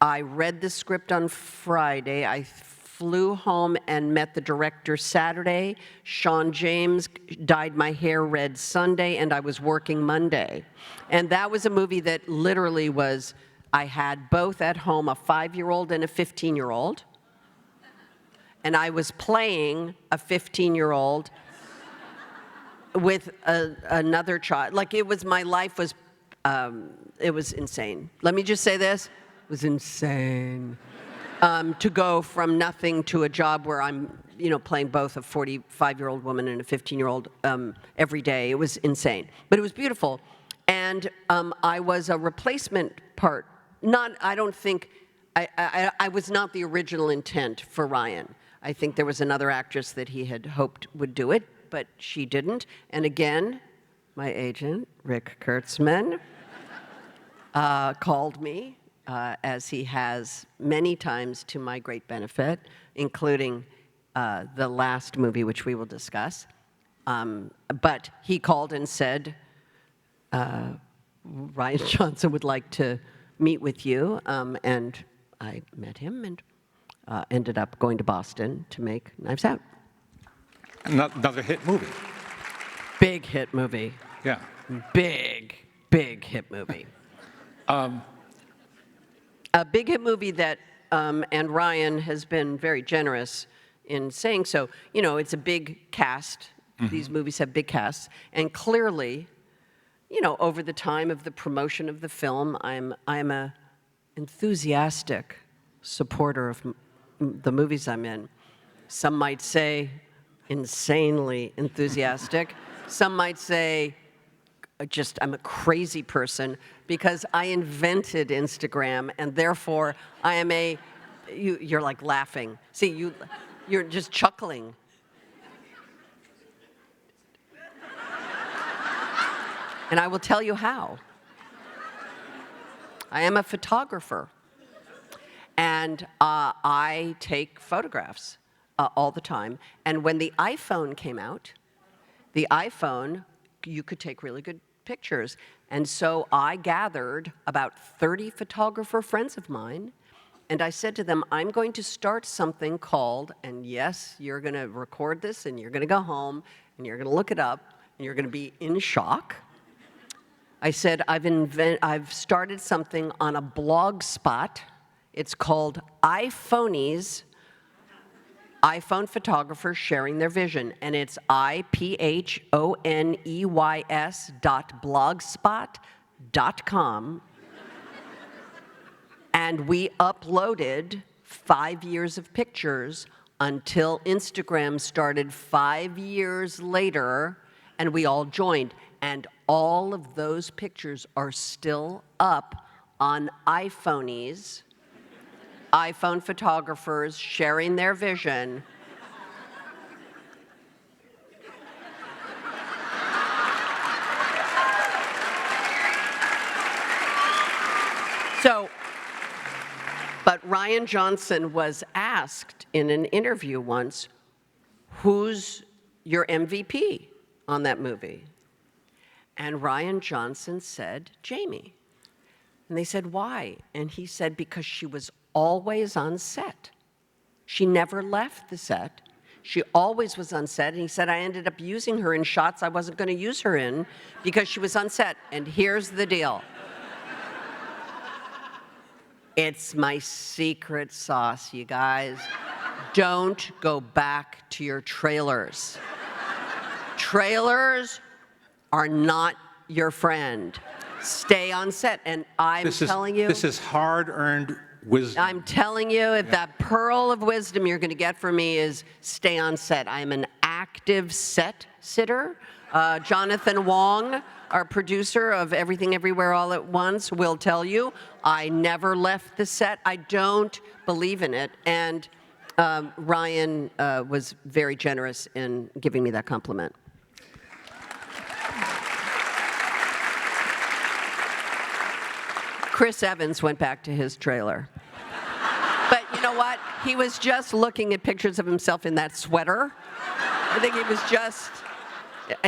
I read the script on Friday. I flew home and met the director Saturday. Sean James dyed my hair red Sunday, and I was working Monday. And that was a movie that literally was, I had both at home, a 5-year-old and a 15-year-old. And I was playing a 15-year-old with another child. Like, my life was, it was insane. Let me just say this, it was insane. To go from nothing to a job where I'm, playing both a 45-year-old woman and a 15-year-old every day. It was insane, but it was beautiful. And I was a replacement part. I don't think, I was not the original intent for Ryan. I think there was another actress that he had hoped would do it, but she didn't. And again, my agent, Rick Kurtzman, called me, as he has many times to my great benefit, including the last movie, which we will discuss. But he called and said, Ryan Johnson would like to meet with you. And I met him and ended up going to Boston to make Knives Out. Another hit movie. Big hit movie. Yeah. Big hit movie. A big hit movie that, and Ryan has been very generous in saying so. It's a big cast. Mm-hmm. These movies have big casts. And clearly, over the time of the promotion of the film, I'm a enthusiastic supporter of the movies I'm in. Some might say insanely enthusiastic. Some might say I'm a crazy person because I invented Instagram, and therefore I am you're like laughing. See, you're just chuckling. And I will tell you how. I am a photographer, and I take photographs all the time. And when the iPhone came out, you could take really good pictures. And so I gathered about 30 photographer friends of mine, and I said to them, I'm going to start something called, and yes, you're going to record this, and you're going to go home, and you're going to look it up, and you're going to be in shock. I said, I've started something on a blog spot. It's called iPhonies, iPhone Photographers Sharing Their Vision, and it's iPhoneys.blogspot.com. And we uploaded 5 years of pictures until Instagram started 5 years later, and we all joined. And all of those pictures are still up on iPhonies, iPhone photographers sharing their vision. But Ryan Johnson was asked in an interview once, whose your MVP on that movie. And Ryan Johnson said, Jamie. And they said, why? And he said, because she was always on set. She never left the set. She always was on set. And he said, I ended up using her in shots I wasn't going to use her in because she was on set. And here's the deal. It's my secret sauce, you guys. Don't go back to your trailers. Trailers are not your friend. Stay on set. And I'm telling you. This is hard-earned wisdom. I'm telling you, if that pearl of wisdom you're going to get from me is stay on set. I'm an active set sitter. Jonathan Wong, our producer of Everything Everywhere All at Once, will tell you I never left the set. I don't believe in it. And Ryan was very generous in giving me that compliment. Chris Evans went back to his trailer. But you know what? He was just looking at pictures of himself in that sweater. I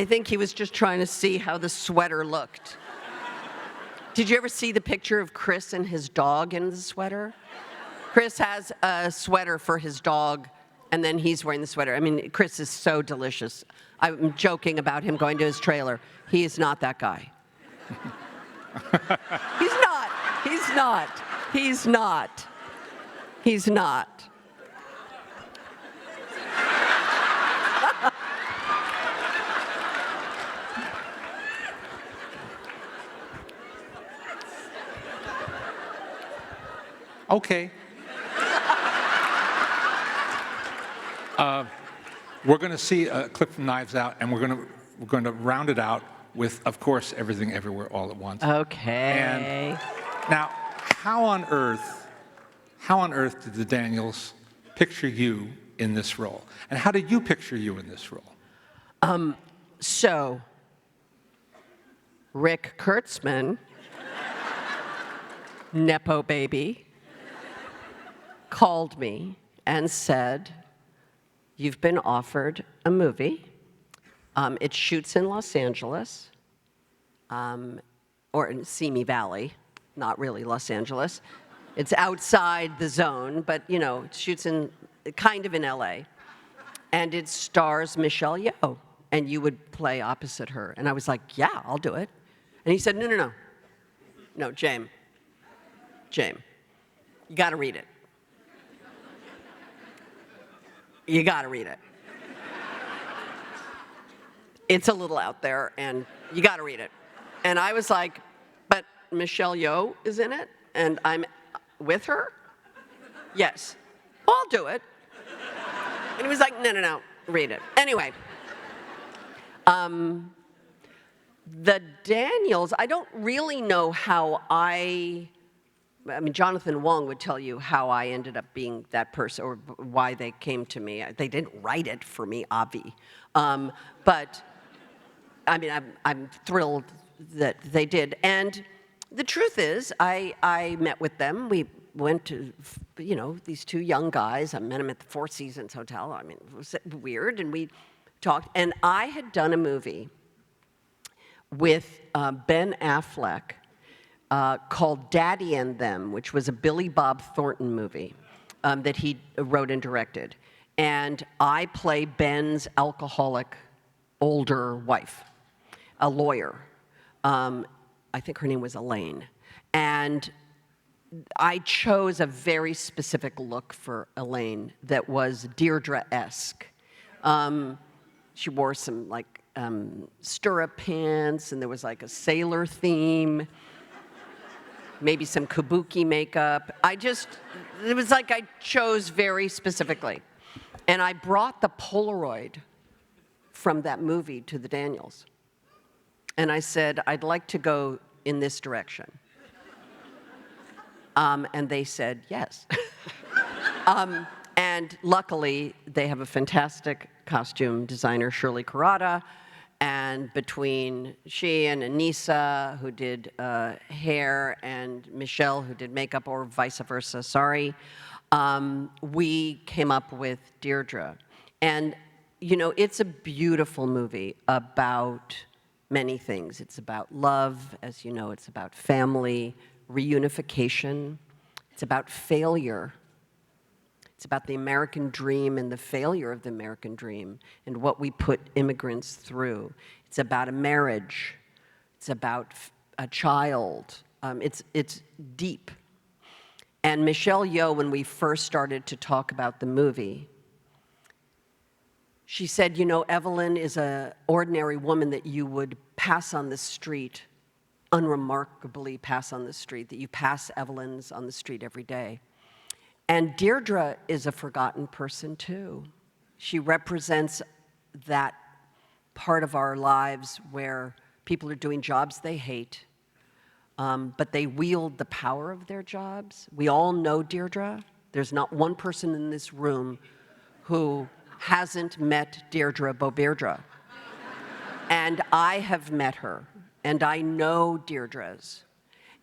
think he was just trying to see how the sweater looked. Did you ever see the picture of Chris and his dog in the sweater? Chris has a sweater for his dog, and then he's wearing the sweater. I mean, Chris is so delicious. I'm joking about him going to his trailer. He is not that guy. He's not. He's not. He's not. He's not. Okay. We're going to see a clip from Knives Out, and we're going to round it out with, of course, Everything Everywhere All at Once. Okay. And now, how on earth did the Daniels picture you in this role? And how did you picture you in this role? So, Rick Kurtzman, Nepo baby, called me and said, you've been offered a movie. It shoots in Los Angeles, or in Simi Valley, not really Los Angeles. It's outside the zone, but you know, it shoots in kind of in LA. And it stars Michelle Yeoh, and you would play opposite her. And I was like, yeah, I'll do it. And he said, no. No, James, you gotta read it. You gotta read it. It's a little out there, and you gotta read it. And I was like, but Michelle Yeoh is in it, and I'm with her? Yes. Well, I'll do it. And he was like, no, read it. Anyway, the Daniels, I don't really know how I mean, Jonathan Wong would tell you how I ended up being that person, or why they came to me. They didn't write it for me, Avi. But, I mean, I'm thrilled that they did. And the truth is, I met with them. We went to, you know, these two young guys. I met them at the Four Seasons Hotel. I mean, it was weird. And we talked. And I had done a movie with Ben Affleck called Daddy and Them, which was a Billy Bob Thornton movie that he wrote and directed. And I play Ben's alcoholic older wife, a lawyer. I think her name was Elaine. And I chose a very specific look for Elaine that was Deirdre-esque. She wore some like stirrup pants, and there was like a sailor theme, maybe some kabuki makeup. It was like I chose very specifically. And I brought the Polaroid from that movie to the Daniels. And I said, I'd like to go in this direction. And they said, yes. And luckily, they have a fantastic costume designer, Shirley Kurata. And between she and Anissa, who did hair, and Michelle, who did makeup, or vice versa, sorry, we came up with Deirdre. And you know, it's a beautiful movie about many things. It's about love, as you know, it's about family, reunification. It's about failure. It's about the American dream and the failure of the American dream and what we put immigrants through. It's about a marriage. It's about a child. It's deep. And Michelle Yeoh, when we first started to talk about the movie, she said, you know, Evelyn is an ordinary woman that you would pass on the street, unremarkably pass on the street, that you pass Evelyns on the street every day. And Deirdre is a forgotten person, too. She represents that part of our lives where people are doing jobs they hate, but they wield the power of their jobs. We all know Deirdre. There's not one person in this room who hasn't met Deirdre Beaubierdre. And I have met her, and I know Deirdre's,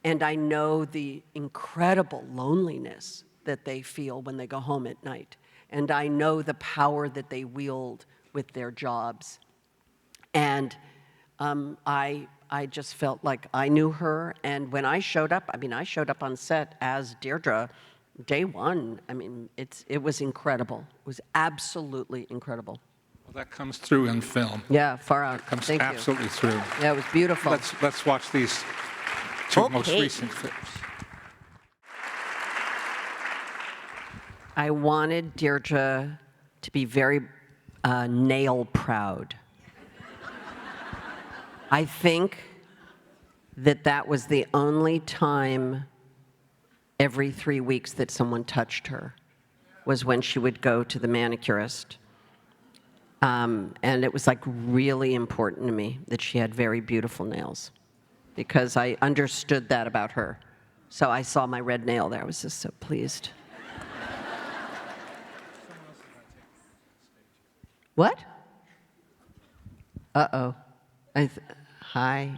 and I know the incredible loneliness that they feel when they go home at night. And I know the power that they wield with their jobs. And I just felt like I knew her. And when I showed up, I mean, I showed up on set as Deirdre day one. I mean, it was incredible. It was absolutely incredible. Well, that comes through in film. Yeah, far out. It comes Thank you. absolutely through. Yeah, it was beautiful. Let's watch these two most recent films. I wanted Deirdre to be very nail proud. I think that was the only time every 3 weeks that someone touched her was when she would go to the manicurist. And it was like really important to me that she had very beautiful nails because I understood that about her. So I saw my red nail there. I was just so pleased. What? Uh-oh. Hi.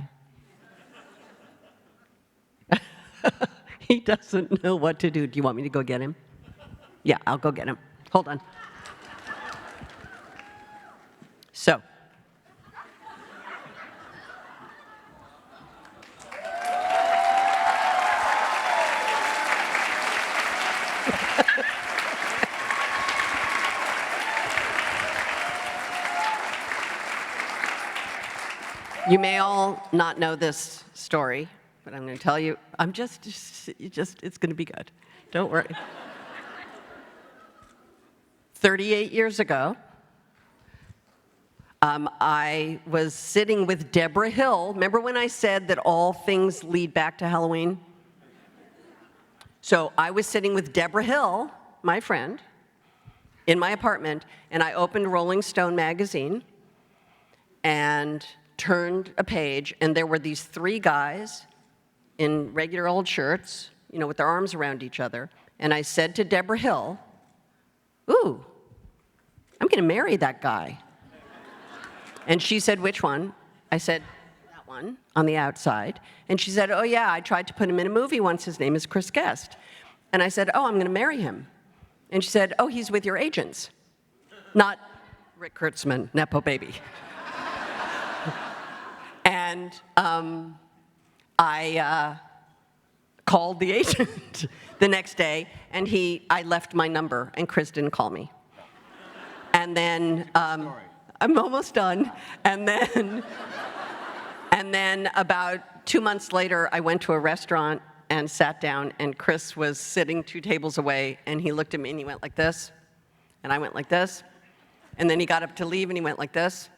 He doesn't know what to do. Do you want me to go get him? Yeah, I'll go get him. Hold on. So. You may all not know this story, but I'm going to tell you. It's going to be good. Don't worry. 38 years ago, I was sitting with Deborah Hill. Remember when I said that all things lead back to Halloween? So I was sitting with Deborah Hill, my friend, in my apartment, and I opened Rolling Stone magazine and turned a page, and there were these 3 guys in regular old shirts, you know, with their arms around each other. And I said to Deborah Hill, ooh, I'm going to marry that guy. And she said, which one? I said, that one on the outside. And she said, oh, yeah, I tried to put him in a movie once. His name is Chris Guest. And I said, oh, I'm going to marry him. And she said, oh, he's with your agents, not Rick Kurtzman, Nepo baby. And I called the agent the next day, and I left my number, and Chris didn't call me. And then, I'm almost done. And then about 2 months later, I went to a restaurant and sat down, and Chris was sitting 2 tables away, and he looked at me, and he went like this, and I went like this, and then he got up to leave, and he went like this.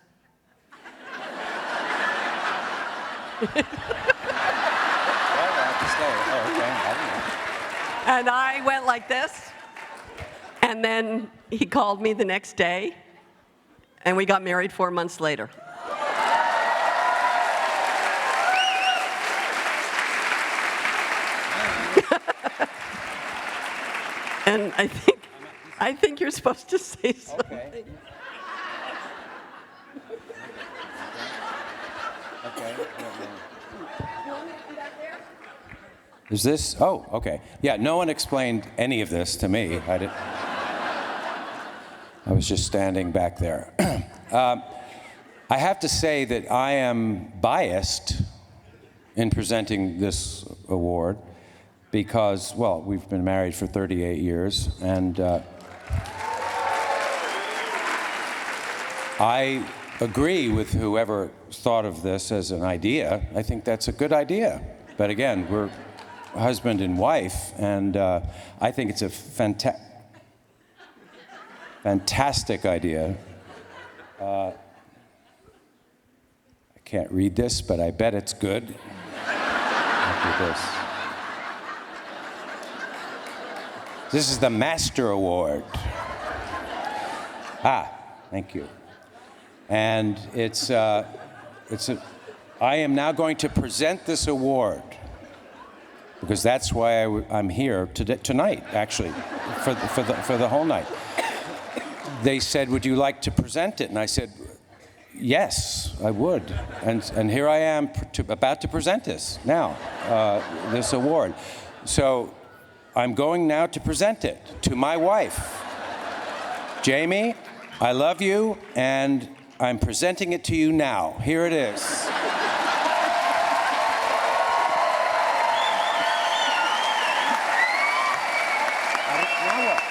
And I went like this, and then he called me the next day, and we got married 4 months later. And I think you're supposed to say something. Okay. Is this? Oh, okay. Yeah, no one explained any of this to me. I was just standing back there. I have to say that I am biased in presenting this award because, well, we've been married for 38 years, and I agree with whoever thought of this as an idea. I think that's a good idea. But again, we're husband and wife, and I think it's a fantastic idea. I can't read this, but I bet it's good. After this. This is the Master Award. Thank you. And I am now going to present this award because that's why I'm here tonight, actually, for the whole night. They said, "Would you like to present it?" And I said, "Yes, I would." And here I am about to present this now, this award. So I'm going now to present it to my wife. Jamie, I love you, and I'm presenting it to you now. Here it is. Now what?